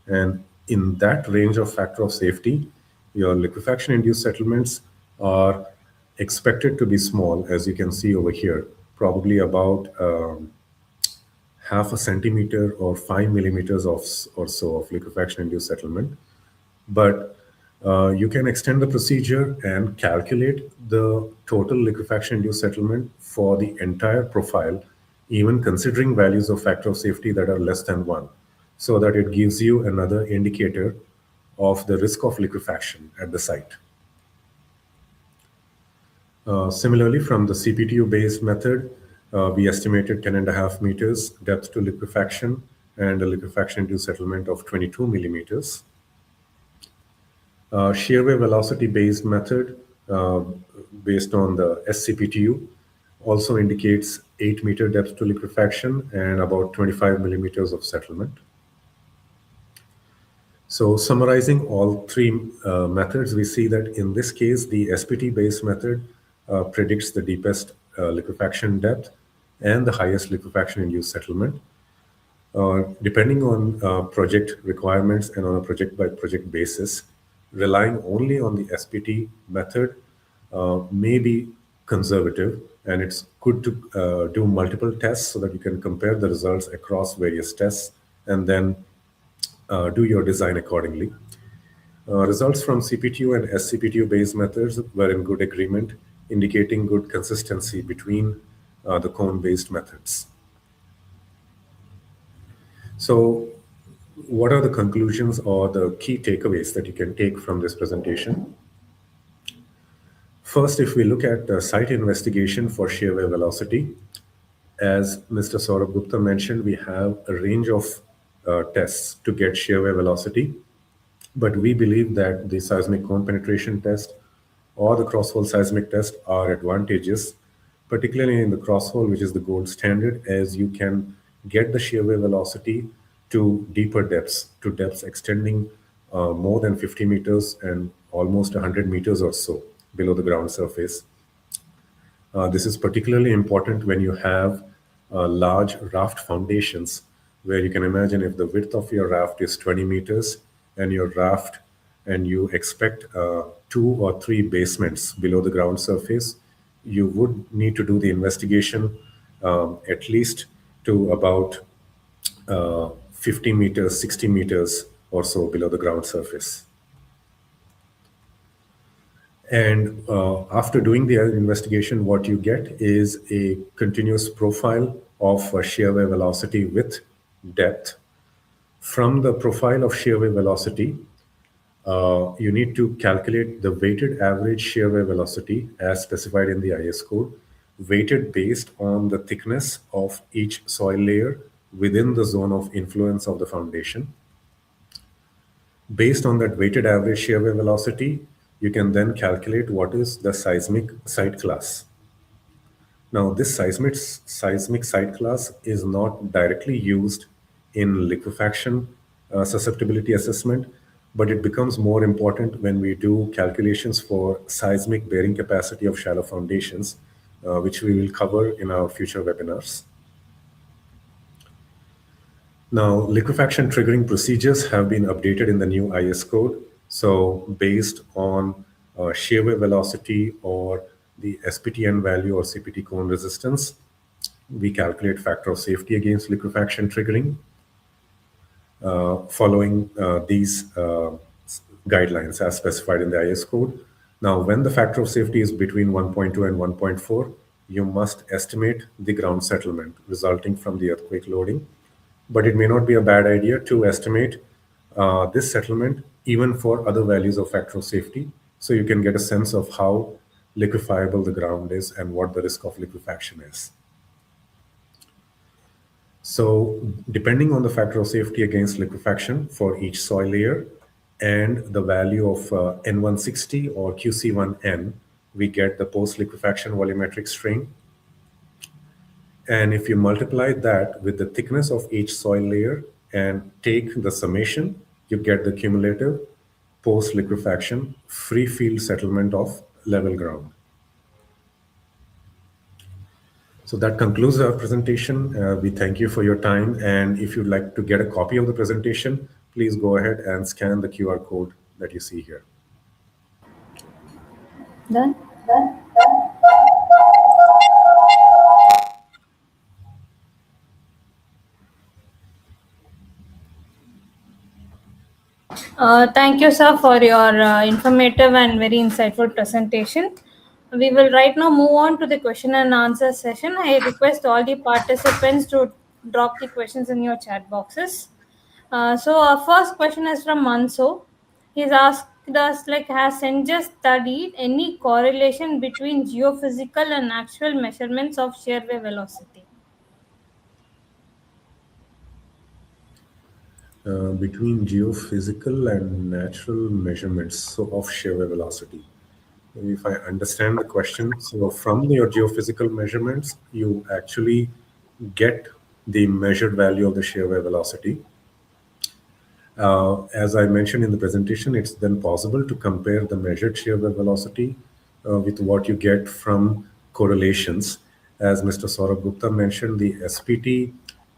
And in that range of factor of safety, your liquefaction-induced settlements are expected to be small, as you can see over here, probably about half a centimeter or 5 millimeters or so of liquefaction-induced settlement. But you can extend the procedure and calculate the total liquefaction-induced settlement for the entire profile, even considering values of factor of safety that are less than 1, so that it gives you another indicator of the risk of liquefaction at the site. Similarly, from the CPTU-based method, we estimated 10.5 meters depth to liquefaction and a liquefaction-induced settlement of 22 millimeters. Shear wave velocity-based method, based on the SCPTU, also indicates 8-meter depth to liquefaction and about 25 millimeters of settlement. So summarizing all three methods, we see that in this case, the SPT-based method predicts the deepest liquefaction depth and the highest liquefaction-induced settlement. Depending on project requirements and on a project-by-project basis, relying only on the SPT method may be conservative, and it's good to do multiple tests so that you can compare the results across various tests and then do your design accordingly. Results from CPTU and SCPTU-based methods were in good agreement, indicating good consistency between the cone-based methods. So, what are the conclusions or the key takeaways that you can take from this presentation? First, if we look at the site investigation for shear wave velocity, as Mr. Sorabh Gupta mentioned, we have a range of tests to get shear wave velocity, but we believe that the seismic cone penetration test or the crosshole seismic test are advantageous, particularly in the crosshole, which is the gold standard, as you can get the shear wave velocity to deeper depths, to depths extending more than 50 meters and almost 100 meters or so below the ground surface. This is particularly important when you have large raft foundations, where you can imagine if the width of your raft is 20 meters and your raft, and you expect 2 or 3 basements below the ground surface, you would need to do the investigation at least to about 50 meters, 60 meters or so below the ground surface. And after doing the investigation, what you get is a continuous profile of shear wave velocity with depth. From the profile of shear wave velocity, you need to calculate the weighted average shear wave velocity as specified in the IS code, weighted based on the thickness of each soil layer within the zone of influence of the foundation. Based on that weighted average shear wave velocity, you can then calculate what is the seismic site class. Now, this seismic site class is not directly used in liquefaction susceptibility assessment, but it becomes more important when we do calculations for seismic bearing capacity of shallow foundations, which we will cover in our future webinars. Now, liquefaction triggering procedures have been updated in the new IS code. So based on shear wave velocity or the SPTN value or CPT cone resistance. We calculate factor of safety against liquefaction triggering following these guidelines as specified in the IS code. Now, when the factor of safety is between 1.2 and 1.4, you must estimate the ground settlement resulting from the earthquake loading. But it may not be a bad idea to estimate this settlement even for other values of factor of safety, so you can get a sense of how liquefiable the ground is and what the risk of liquefaction is. So depending on the factor of safety against liquefaction for each soil layer and the value of N160 or QC1N, we get the post-liquefaction volumetric strain. And if you multiply that with the thickness of each soil layer and take the summation, you get the cumulative post-liquefaction free field settlement of level ground. So that concludes our presentation. We thank you for your time. And if you'd like to get a copy of the presentation, please go ahead and scan the QR code that you see here. Done. Thank you, sir, for your informative and very insightful presentation. We will right now move on to the question and answer session. I request all the participants to drop the questions in your chat boxes. So our first question is from Manso. He's asked us, like, has Senja studied any correlation between geophysical and actual measurements of shear wave velocity? Between geophysical and natural measurements of shear wave velocity. If I understand the question, so from your geophysical measurements, you actually get the measured value of the shear wave velocity. As I mentioned in the presentation, it's then possible to compare the measured shear wave velocity with what you get from correlations. As Mr. Sorabh Gupta mentioned, the SPT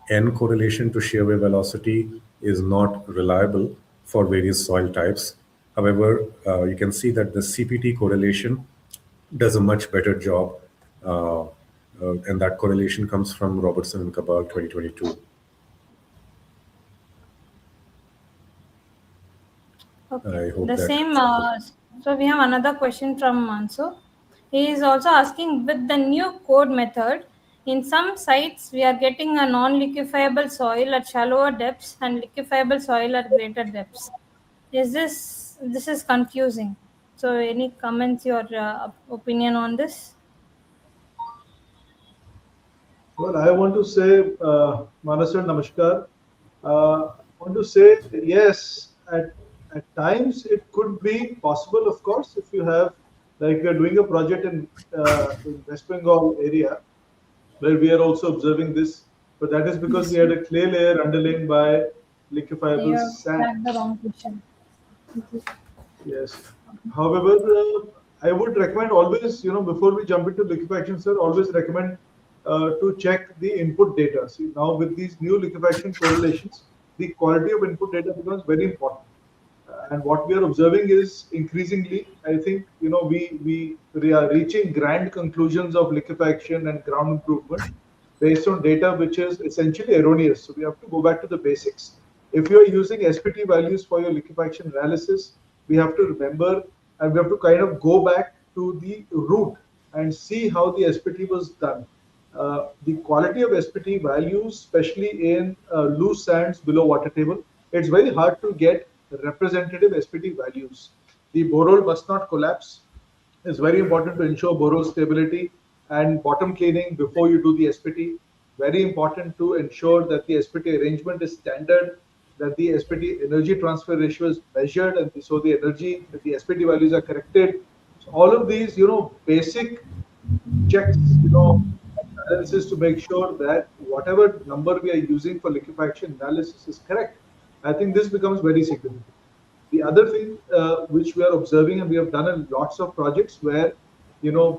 N correlation to shear wave velocity is not reliable for various soil types. However, you can see that the CPT correlation does a much better job, and that correlation comes from Robertson and Cabal 2022. Okay. I hope The that same. So we have another question from Manso. He is also asking, with the new code method, in some sites we are getting a non-liquefiable soil at shallower depths and liquefiable soil at greater depths. This is confusing? So any comments, your opinion on this? Well, I want to say, Manasar, Namaskar. I want to say yes, at times it could be possible, of course, if you have, like we are doing a project in West Bengal area where we are also observing this, but that is because we had a clay layer underlain by liquefiable You have sand. tagged the wrong question. Yes. However, I would recommend always, before we jump into liquefaction, sir, always recommend to check the input data. See, now with these new liquefaction correlations, the quality of input data becomes very important. And what we are observing is increasingly, I think, we are reaching grand conclusions of liquefaction and ground improvement based on data which is essentially erroneous. So we have to go back to the basics. If you are using SPT values for your liquefaction analysis, we have to remember and we have to kind of go back to the root and see how the SPT was done. The quality of SPT values, especially in loose sands below water table, it's very hard to get representative SPT values. The borehole must not collapse. It's very important to ensure borehole stability and bottom cleaning before you do the SPT. Very important to ensure that the SPT arrangement is standard, that the SPT energy transfer ratio is measured, and so the SPT values are corrected. So all of these, basic checks, analysis to make sure that whatever number we are using for liquefaction analysis is correct. I think this becomes very significant. The other thing which we are observing, and we have done in lots of projects where,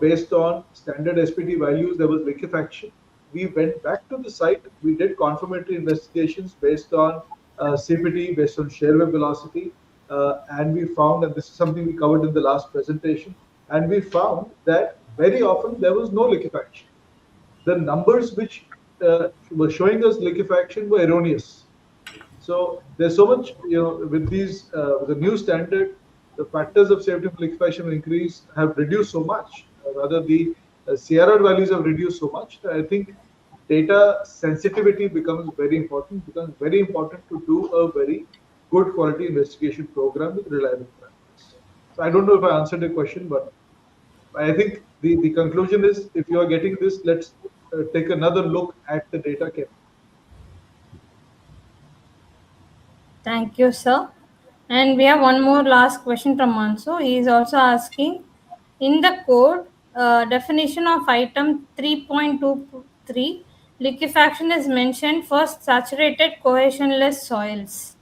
based on standard SPT values, there was liquefaction. We went back to the site, we did confirmatory investigations based on CPT, based on shear wave velocity, and we found, and this is something we covered in the last presentation, and we found that very often there was no liquefaction. The numbers which were showing us liquefaction were erroneous. So there's so much, with these, with the new standard, the factors of safety of liquefaction increase have reduced so much. Rather, the CRR values have reduced so much. I think data sensitivity becomes very important. Becomes very important to do a very good quality investigation program with reliable practice. So I don't know if I answered the question, but I think the conclusion is, if you are getting this, let's take another look at the data carefully. Thank you, sir. And we have one more last question from Manso. He is also asking, in the code definition of item 3.23, liquefaction is mentioned for saturated cohesionless soils.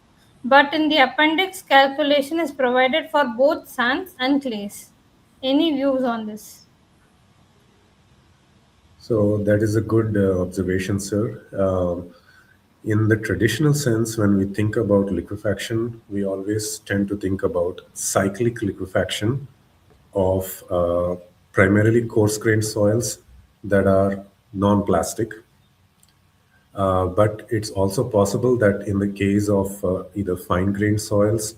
But in the appendix, calculation is provided for both sands and clays. Any views on this? So that is a good observation, sir. In the traditional sense, when we think about liquefaction, we always tend to think about cyclic liquefaction of primarily coarse-grained soils that are non-plastic. But it's also possible that in the case of either fine-grained soils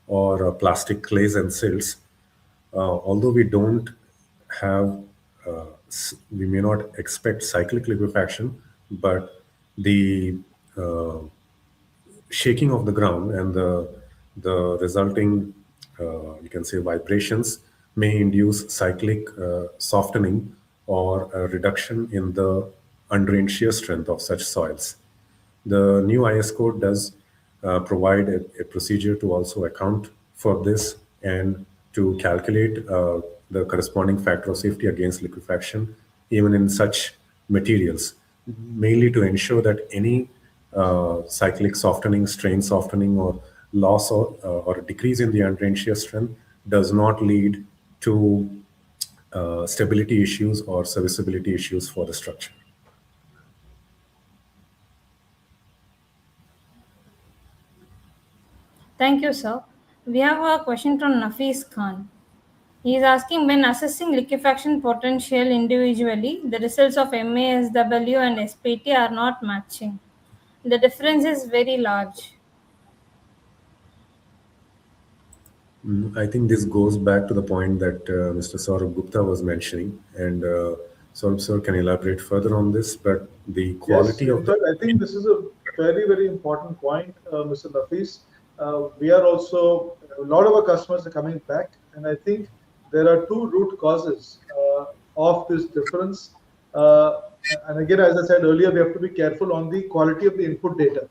or plastic clays and silts, although we don't have, we may not expect cyclic liquefaction, but the shaking of the ground and the resulting, you can say, vibrations may induce cyclic softening or a reduction in the undrained shear strength of such soils. The new IS code does provide a procedure to also account for this and to calculate the corresponding factor of safety against liquefaction, even in such materials, mainly to ensure that any cyclic softening, strain softening, or loss or a decrease in the undrained shear strength does not lead to stability issues or serviceability issues for the structure. Thank you, sir. We have a question from Nafis Khan. He is asking, when assessing liquefaction potential individually, the results of MASW and SPT are not matching. The difference is very large. I think this goes back to the point that Mr. Sorabh Gupta was mentioning, and Sorabh sir can elaborate further on this. But the quality Yes, of the I think this is a very, very important point, Mr. Nafis. We are also, a lot of our customers are coming back, and I think there are two root causes of this difference. And again, as I said earlier, we have to be careful on the quality of the input data.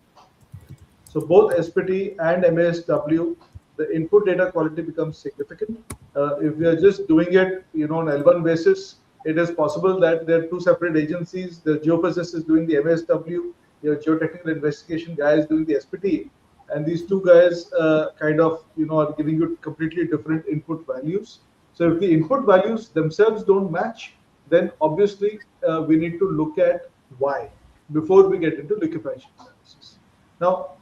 So both SPT and MASW, the input data quality becomes significant. If we are just doing it, on L1 basis, it is possible that there are two separate agencies. The geophysicist is doing the MASW, your geotechnical investigation guy is doing the SPT, and these two guys are giving you completely different input values. So if the input values themselves don't match, then obviously we need to look at why before we get into liquefaction analysis. Now,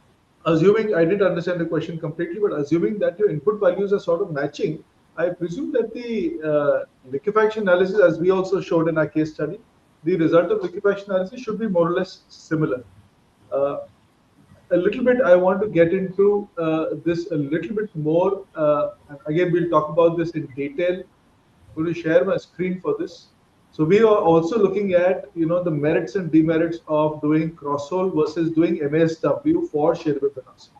assuming I didn't understand the question completely, but assuming that your input values are sort of matching, I presume that the liquefaction analysis, as we also showed in our case study, the result of liquefaction analysis should be more or less similar. A little bit, I want to get into this a little bit more. Again, we'll talk about this in detail. I'm going to share my screen for this. So we are also looking at, the merits and demerits of doing cross-hole versus doing MASW for shear wave velocity.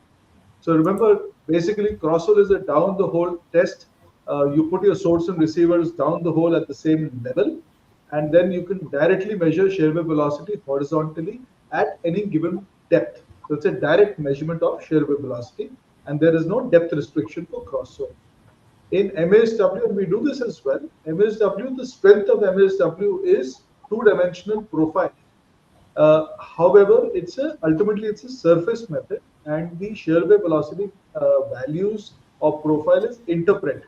So remember, basically, cross-hole is a down-the-hole test. You put your source and receivers down the hole at the same level, and then you can directly measure shear wave velocity horizontally at any given depth. So it's a direct measurement of shear wave velocity, and there is no depth restriction for cross-hole. In MASW, and we do this as well, MASW, the strength of MASW is two-dimensional profile. However, ultimately it's a surface method, and the shear wave velocity values of profile is interpreted.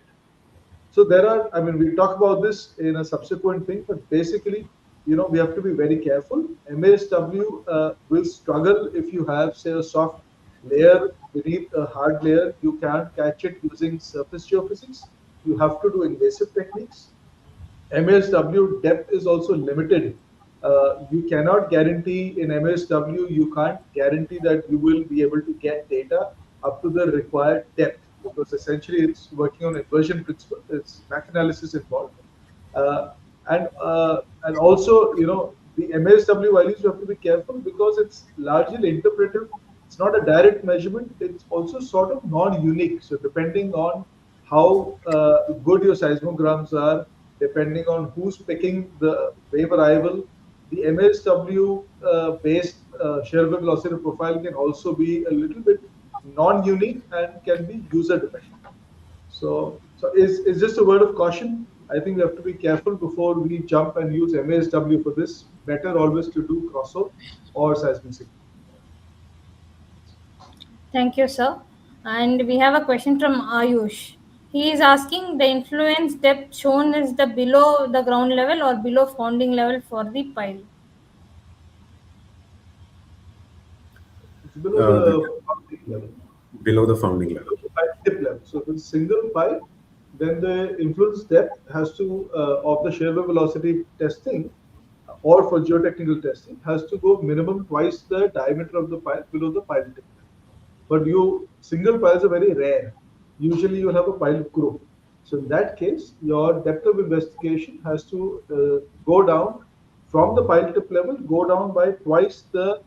So we'll talk about this in a subsequent thing, but basically, we have to be very careful. MASW will struggle if you have, say, a soft layer beneath a hard layer. You can't catch it using surface geophysics. You have to do invasive techniques. MSW depth is also limited. You cannot guarantee in MSW, you can't guarantee that you will be able to get data up to the required depth, because essentially it's working on inversion principle. It's MAC analysis involved. Uh, and also, the MSW values you have to be careful because it's largely interpretive. It's not a direct measurement. It's also sort of non-unique. So depending on how good your seismograms are, depending on who's picking the wave arrival, the MSW based shear wave velocity profile can also be a little bit non-unique and can be user dependent. So it's just a word of caution. I think we have to be careful before we jump and use MASW for this. Better always to do crossover or seismic signal. Thank you, sir. And we have a question from Ayush. He is asking the influence depth shown is the below the ground level or below founding level for the pile. It's below The, the founding level, below the founding level. below the pipe tip level. So if it's single pipe, then the influence depth has to, of the shear wave velocity testing or for geotechnical testing, has to go minimum twice the diameter of the pile below the pile tip. But single piles are very rare. Usually you have a pile group. So in that case, your depth of investigation has to go down from the pile tip level, go down by twice the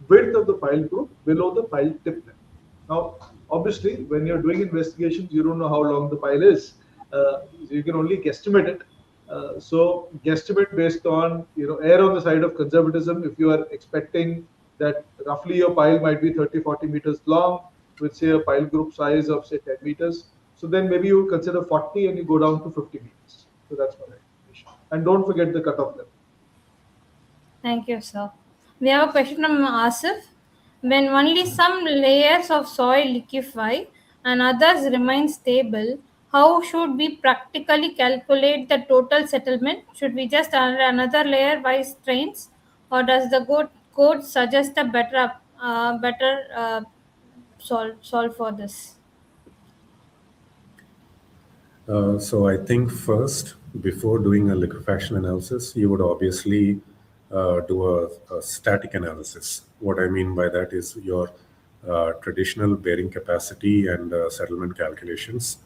width of the pile group below the pile tip level. Now, obviously, when you're doing investigations, you don't know how long the pile is. You can only guesstimate it. So guesstimate based on, err on the side of conservatism. If you are expecting that roughly your pile might be 30, 40 meters long with say a pile group size of say 10 meters. So then maybe you consider 40 and you go down to 50 meters. So that's my recommendation. And don't forget the cutoff level. Thank you, sir. We have a question from Asif. When only some layers of soil liquefy and others remain stable, how should we practically calculate the total settlement? Should we just add another layer by strains, or does the code suggest a better solve for this? So I think first, before doing a liquefaction analysis, you would obviously do a static analysis. What I mean by that is your traditional bearing capacity and settlement calculations,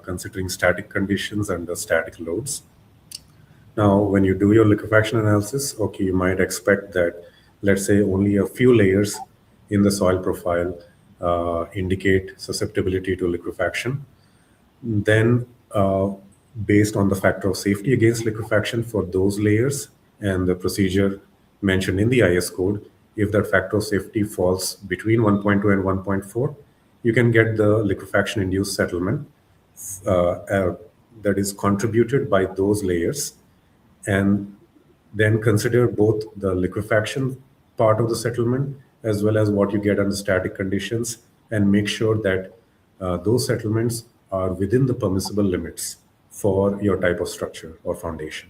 considering static conditions and the static loads. Now, when you do your liquefaction analysis, okay, you might expect that, let's say, only a few layers in the soil profile indicate susceptibility to liquefaction. Then, based on the factor of safety against liquefaction for those layers and the procedure mentioned in the IS code, if that factor of safety falls between 1.2 and 1.4, you can get the liquefaction-induced settlement that is contributed by those layers, and then consider both the liquefaction part of the settlement as well as what you get under static conditions, and make sure that those settlements are within the permissible limits for your type of structure or foundation.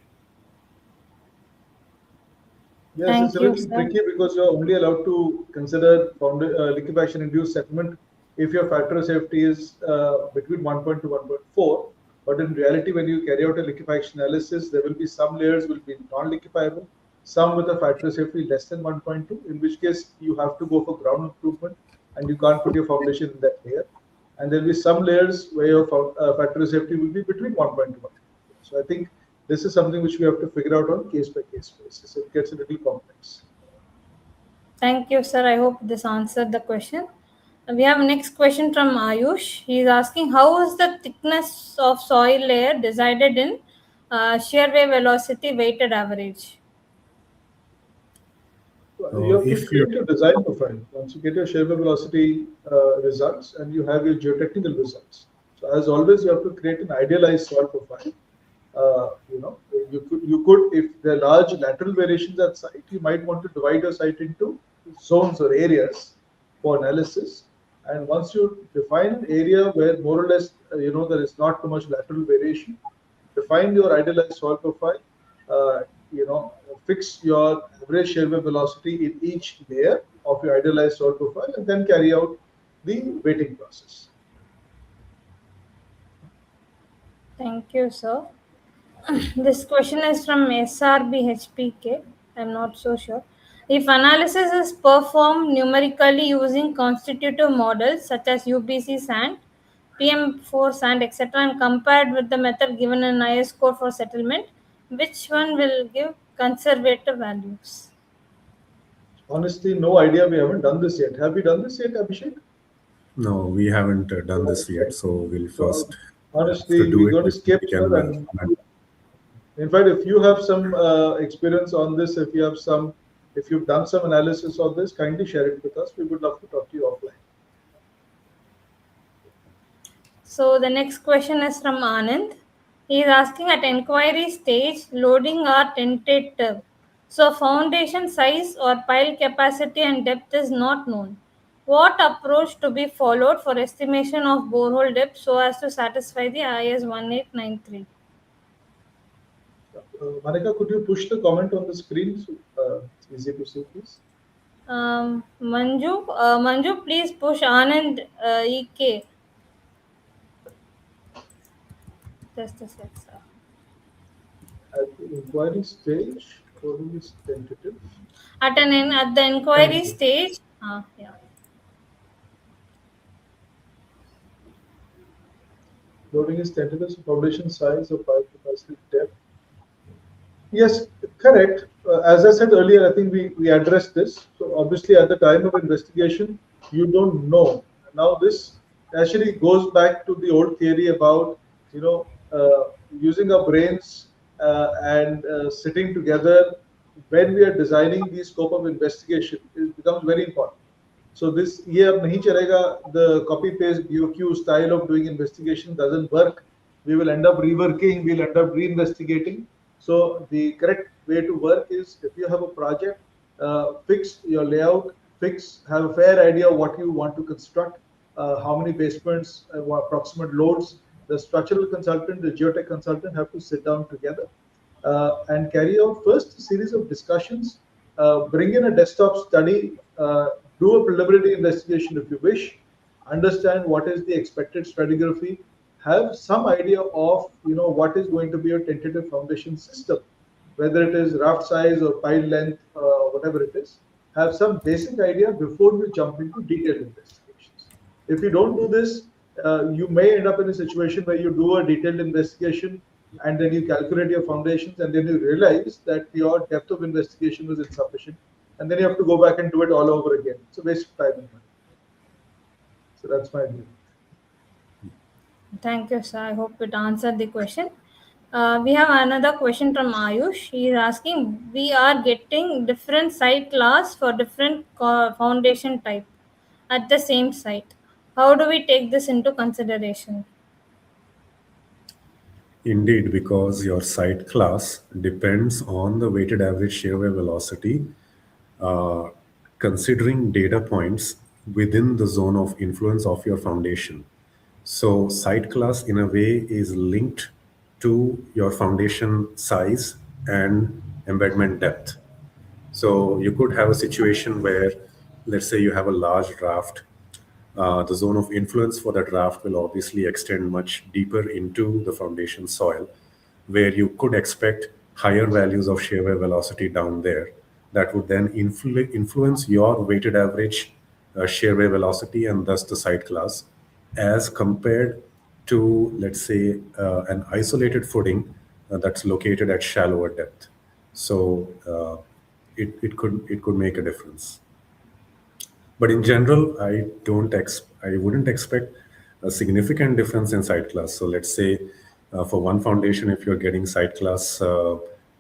Yes, Thank it's a you, little sir. tricky because you're only allowed to consider liquefaction-induced settlement if your factor of safety is between 1.2 to 1.4. But in reality, when you carry out a liquefaction analysis, there will be some layers will be non-liquefiable, some with a factor of safety less than 1.2, in which case you have to go for ground improvement and you can't put your foundation in that layer. And there will be some layers where your factor of safety will be between 1.2 and 1.2. So I think this is something which we have to figure out on case by case basis. It gets a little complex. Thank you, sir. I hope this answered the question. We have next question from Ayush. He is asking how is the thickness of soil layer decided in shear wave velocity weighted average? You have to If you create your design profile. Once you get your shear wave velocity results and you have your geotechnical results. So as always, you have to create an idealized soil profile. You could, if there are large lateral variations at site, you might want to divide your site into zones or areas for analysis. And once you define an area where more or less, there is not too much lateral variation, define your idealized soil profile, uh, fix your average shear wave velocity in each layer of your idealized soil profile, and then carry out the weighting process. Thank you, sir. This question is from SRBHPK. I'm not so sure. If analysis is performed numerically using constitutive models such as UBC sand, PM4 sand, etc., and compared with the method given in IS code for settlement, which one will give conservative values? Honestly, no idea. We haven't done this yet. Have we done this yet, Abhishek? No, we haven't done this yet. So we'll So first have to honestly, do we're it going to before skip, we sir. can. And in fact, if you have some experience on this, if you've done some analysis on this, kindly share it with us. We would love to talk to you offline. So the next question is from Anand. He is asking at inquiry stage, loading are tentative. So foundation size or pile capacity and depth is not known. What approach to be followed for estimation of borehole depth so as to satisfy the IS 1893? Manika, could you push the comment on the screen? So, it's easy to see, please. Manju, please push Anand EK. Just a sec, sir. At the inquiry stage, coding is tentative. At the inquiry stage, yeah. Loading is tentative, so foundation size of pile capacity depth. Yes, correct. As I said earlier, I think we addressed this. So obviously, at the time of investigation, you don't know. Now this actually goes back to the old theory about using our brains and sitting together when we are designing the scope of investigation. It becomes very important. So this year nahi chalega, the copy paste BOQ style of doing investigation doesn't work. We will end up reworking, we'll end up reinvestigating. So the correct way to work is if you have a project, fix your layout, have a fair idea of what you want to construct, how many basements, approximate loads. The structural consultant, the geotech consultant have to sit down together and carry out first a series of discussions, bring in a desktop study, do a preliminary investigation if you wish, understand what is the expected stratigraphy, have some idea of what is going to be a tentative foundation system, whether it is raft size or pile length, whatever it is. Have some basic idea before you jump into detailed investigations. If you don't do this, you may end up in a situation where you do a detailed investigation and then you calculate your foundations and then you realize that your depth of investigation was insufficient and then you have to go back and do it all over again. It's a waste of time and money. So that's my view. Thank you, sir. I hope it answered the question. We have another question from Ayush. He is asking, we are getting different site class for different foundation type at the same site. How do we take this into consideration? Indeed, because your site class depends on the weighted average shear wave velocity, uh, considering data points within the zone of influence of your foundation. So site class in a way is linked to your foundation size and embedment depth. So you could have a situation where, let's say you have a large raft. The zone of influence for that raft will obviously extend much deeper into the foundation soil, where you could expect higher values of shear wave velocity down there. That would then influence your weighted average shear wave velocity and thus the site class, as compared to, let's say, an isolated footing that's located at shallower depth. So it could make a difference. But in general, I wouldn't expect a significant difference in site class. So let's say for one foundation, if you're getting site class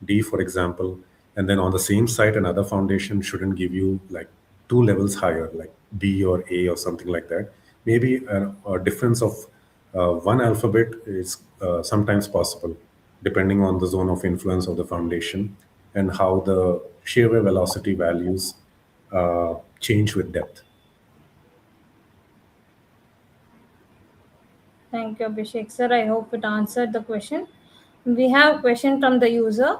D, for example, and then on the same site, another foundation shouldn't give you like two levels higher, like B or A or something like that. Maybe a difference of one alphabet is sometimes possible, depending on the zone of influence of the foundation and how the shear wave velocity values change with depth. Thank you, Abhishek sir. I hope it answered the question. We have a question from the user.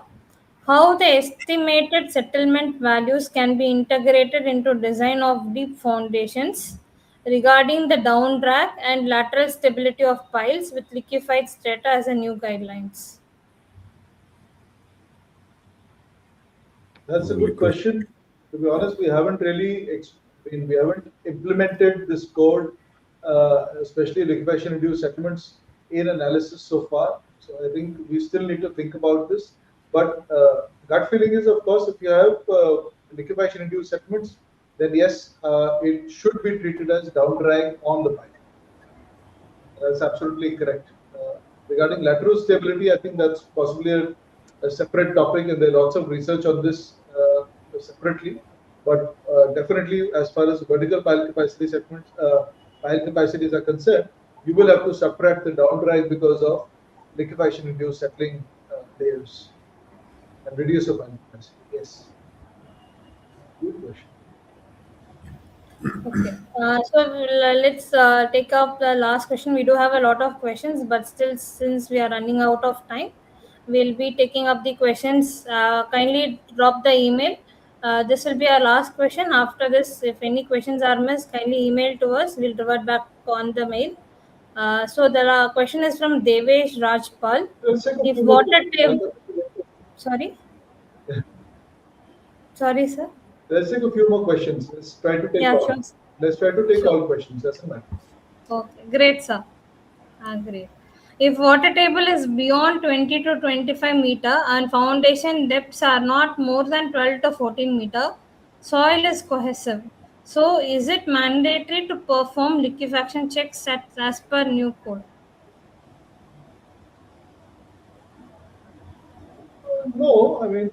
How the estimated settlement values can be integrated into design of deep foundations regarding the down drag and lateral stability of piles with liquefied strata as a new guidelines. That's a good question. To be honest, we haven't really, we haven't implemented this code, especially liquefaction-induced settlements in analysis so far. So I think we still need to think about this. But gut feeling is, of course, if you have liquefaction-induced settlements, then yes, it should be treated as down drag on the pipe. That's absolutely correct. Regarding lateral stability, I think that's possibly a separate topic, and there are lots of research on this separately. But definitely, as far as vertical pile capacity segments, pile capacities are concerned, you will have to subtract the down drag because of liquefaction-induced settling layers and reduce the pile capacity. Yes. Good question. Okay. Let's take up the last question. We do have a lot of questions, but still, since we are running out of time, we'll be taking up the questions. Kindly drop the email. This will be our last question. After this, if any questions are missed, kindly email to us. We'll revert back on the mail. So the question is from Devesh Rajpal. Let's take a If few more water table, questions. sorry, sorry, sir. Let's take a few more questions. Let's try to take Yeah, all. sure. Let's try to take Sure. all questions. Doesn't matter. Okay, great, sir. Great. If water table is beyond 20 to 25 meter and foundation depths are not more than 12 to 14 meter, soil is cohesive. So, is it mandatory to perform liquefaction checks as per new code? No, I mean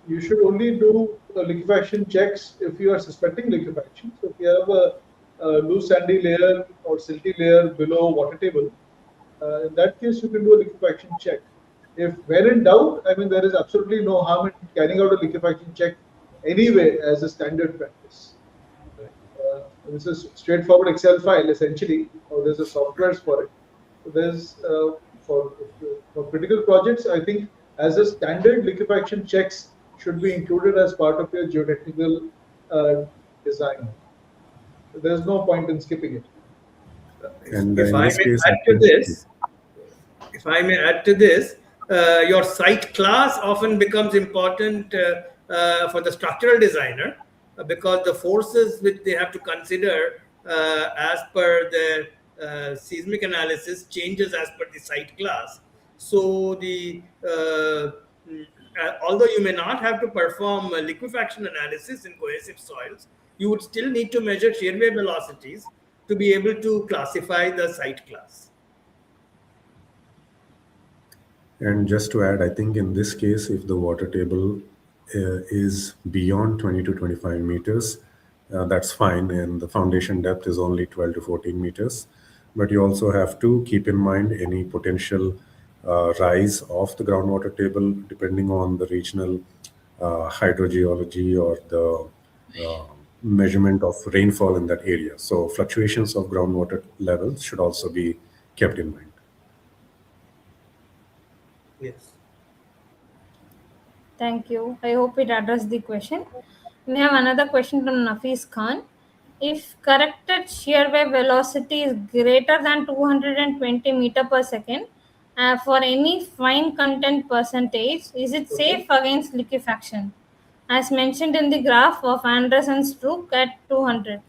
you should only do liquefaction checks if you are suspecting liquefaction. So if you have a loose sandy layer or silty layer below water table, in that case you can do a liquefaction check. If when in doubt, I mean there is absolutely no harm in carrying out a liquefaction check anyway as a standard practice. This is straightforward Excel file essentially, or there's a software for it. So there's for critical projects, I think as a standard liquefaction checks should be included as part of your geotechnical design. So there's no point in skipping it. And If in I this may case, add to this, if I may add to this, your site class often becomes important for the structural designer because the forces which they have to consider as per the seismic analysis changes as per the site class. So although you may not have to perform a liquefaction analysis in cohesive soils, you would still need to measure shear wave velocities to be able to classify the site class. and just to add, I think in this case, if the water table is beyond 20 to 25 meters, that's fine, and the foundation depth is only 12 to 14 meters. But you also have to keep in mind any potential rise of the groundwater table depending on the regional hydrogeology or the measurement of rainfall in that area. So fluctuations of groundwater levels should also be kept in mind. Yes. Thank you. I hope it addressed the question. We have another question from Nafis Khan. If corrected shear wave velocity is greater than 220 meter per second for any fine content percentage, is it safe against liquefaction? As mentioned in the graph of Anderson's stroke at 200.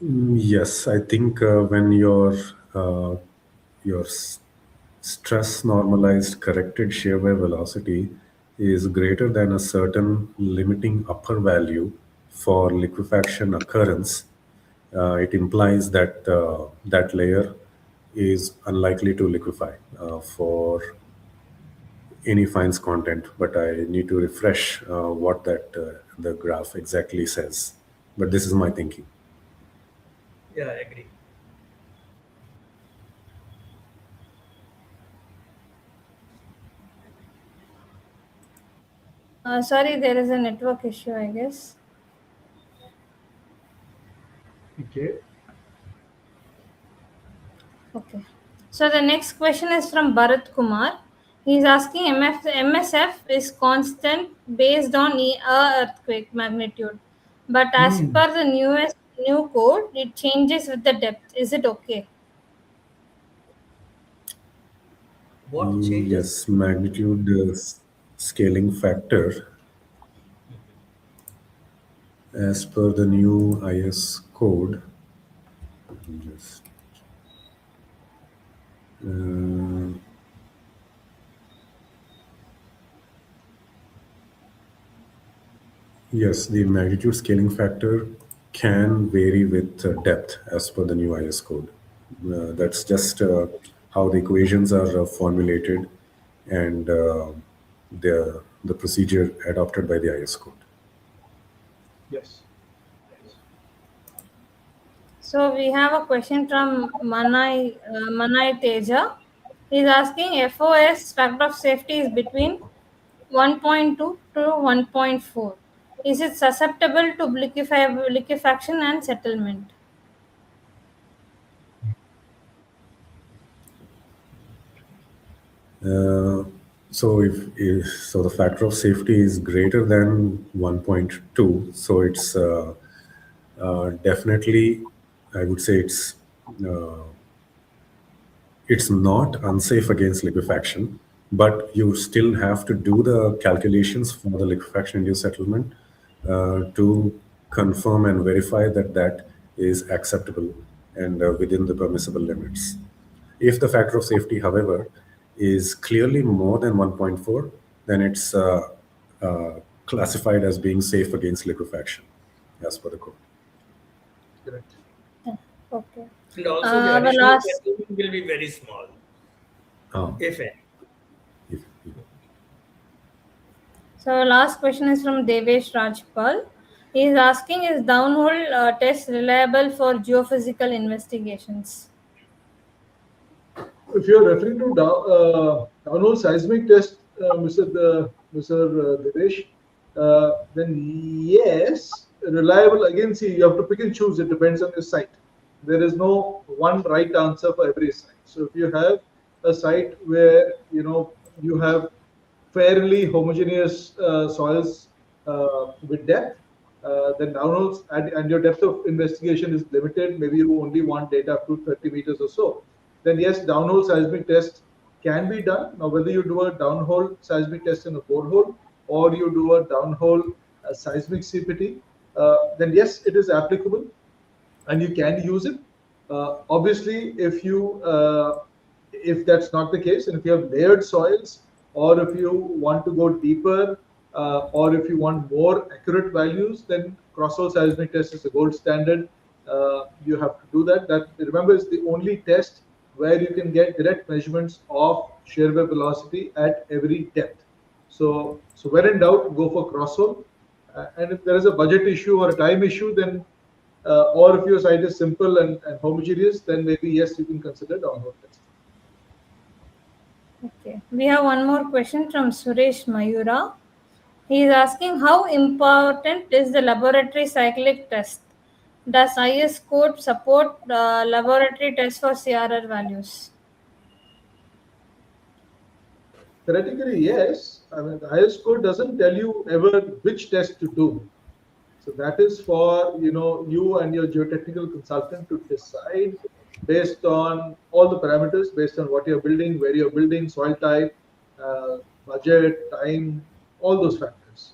Yes, I think when your stress normalized corrected shear wave velocity is greater than a certain limiting upper value for liquefaction occurrence, it implies that that layer is unlikely to liquefy for any fines content. But I need to refresh what that the graph exactly says. But this is my thinking. Yeah, I agree. Sorry, there is a network issue, I guess. Okay. Okay. So the next question is from Bharat Kumar. He is asking MSF is constant based on earthquake magnitude, but as per the new code, it changes with the depth. Is it okay? What changes? Yes, magnitude scaling factor as per the new IS code. Just, uh, yes, the magnitude scaling factor can vary with depth as per the new IS code. That's just how the equations are formulated and the procedure adopted by the IS code. Yes. So we have a question from Manai Teja. He's asking FOS factor of safety is between 1.2 to 1.4. Is it susceptible to liquefaction and settlement? Uh, so the factor of safety is greater than 1.2, so it's definitely, I would say uh, it's not unsafe against liquefaction, but you still have to do the calculations for the liquefaction-induced settlement to confirm and verify that that is acceptable and within the permissible limits. If the factor of safety, however, is clearly more than 1.4, then it's classified as being safe against liquefaction, as per the code. Correct. Okay. And also the Our additional last settlement will be very small, Ah, if any. if- So last question is from Devesh Rajpal. He is asking, is downhole test reliable for geophysical investigations? If you're referring to downhole seismic test, Mr. Devesh, then yes, reliable. Again, see, you have to pick and choose. It depends on your site. There is no one right answer for every site. So if you have a site where you have fairly homogeneous soils with depth, then downholes and your depth of investigation is limited. Maybe you only want data up to 30 meters or so. Then yes, downhole seismic test can be done. Now, whether you do a downhole seismic test in a borehole or you do a downhole seismic CPT, then yes, it is applicable and you can use it. Obviously, if that's not the case, and if you have layered soils, or if you want to go deeper, or if you want more accurate values, then cross-hole seismic test is the gold standard. You have to do that. That, remember, is the only test where you can get direct measurements of shear wave velocity at every depth. So when in doubt, go for cross-hole. And if there is a budget issue or a time issue, then or if your site is simple and homogeneous, then maybe yes, you can consider downhole testing. Okay. We have one more question from Suresh Mayura. He is asking, how important is the laboratory cyclic test? Does IS code support laboratory tests for CRR values? Theoretically, yes. I mean, the IS code doesn't tell you ever which test to do. So that is for you and your geotechnical consultant to decide based on all the parameters, based on what you're building, where you're building, soil type, budget, time, all those factors.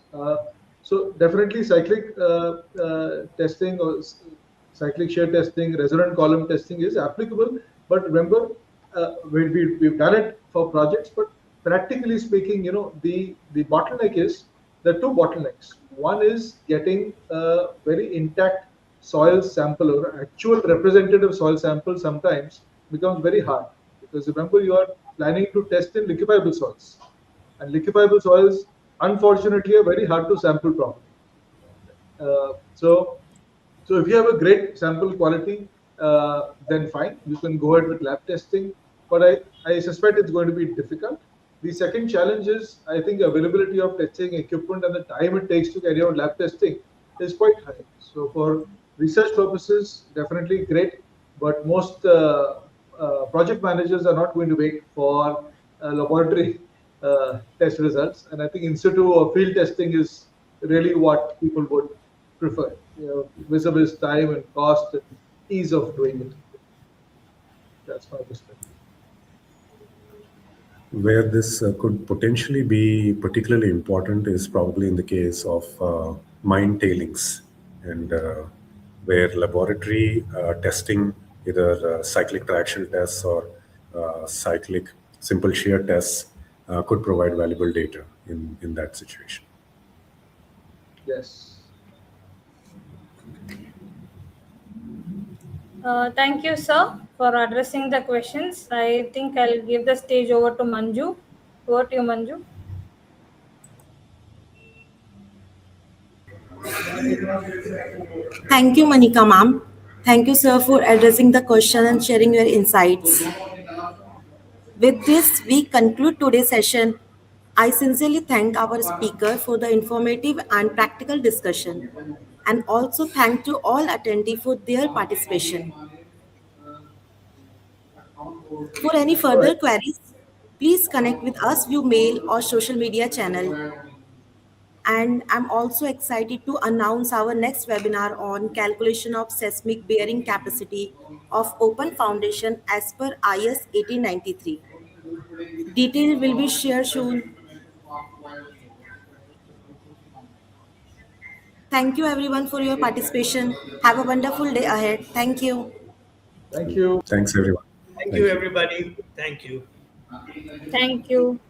So definitely cyclic testing or cyclic shear testing, resonant column testing is applicable. But remember, we've done it for projects, but practically speaking, the bottleneck is there are two bottlenecks. One is getting a very intact soil sample or actual representative soil sample sometimes becomes very hard because remember you are planning to test in liquefiable soils, and liquefiable soils unfortunately are very hard to sample properly. So if you have a great sample quality, then fine, you can go ahead with lab testing. But I suspect it's going to be difficult. The second challenge is, I think, availability of testing equipment and the time it takes to carry out lab testing is quite high. So for research purposes, definitely great. But most project managers are not going to wait for laboratory test results. And I think in situ or field testing is really what people would prefer. Vis-a-vis time and cost and ease of doing it. That's my perspective. Where this could potentially be particularly important is probably in the case of mine tailings, and where laboratory testing, either cyclic traction tests or cyclic simple shear tests, could provide valuable data in that situation. Yes. Thank you, sir, for addressing the questions. I think I'll give the stage over to Manju. Over to you, Manju. Thank you, Manika ma'am. Thank you, sir, for addressing the question and sharing your insights. With this, we conclude today's session. I sincerely thank our speaker for the informative and practical discussion, and also thank to all attendees for their participation. For any further queries, please connect with us via mail or social media channel. And I'm also excited to announce our next webinar on calculation of seismic bearing capacity of open foundation as per IS 1893. Detail will be shared soon. Thank you everyone for your participation. Have a wonderful day ahead. Thank you. Thank you. Thanks, everyone. Thank you, Thank you. everybody. Thank you. Thank you.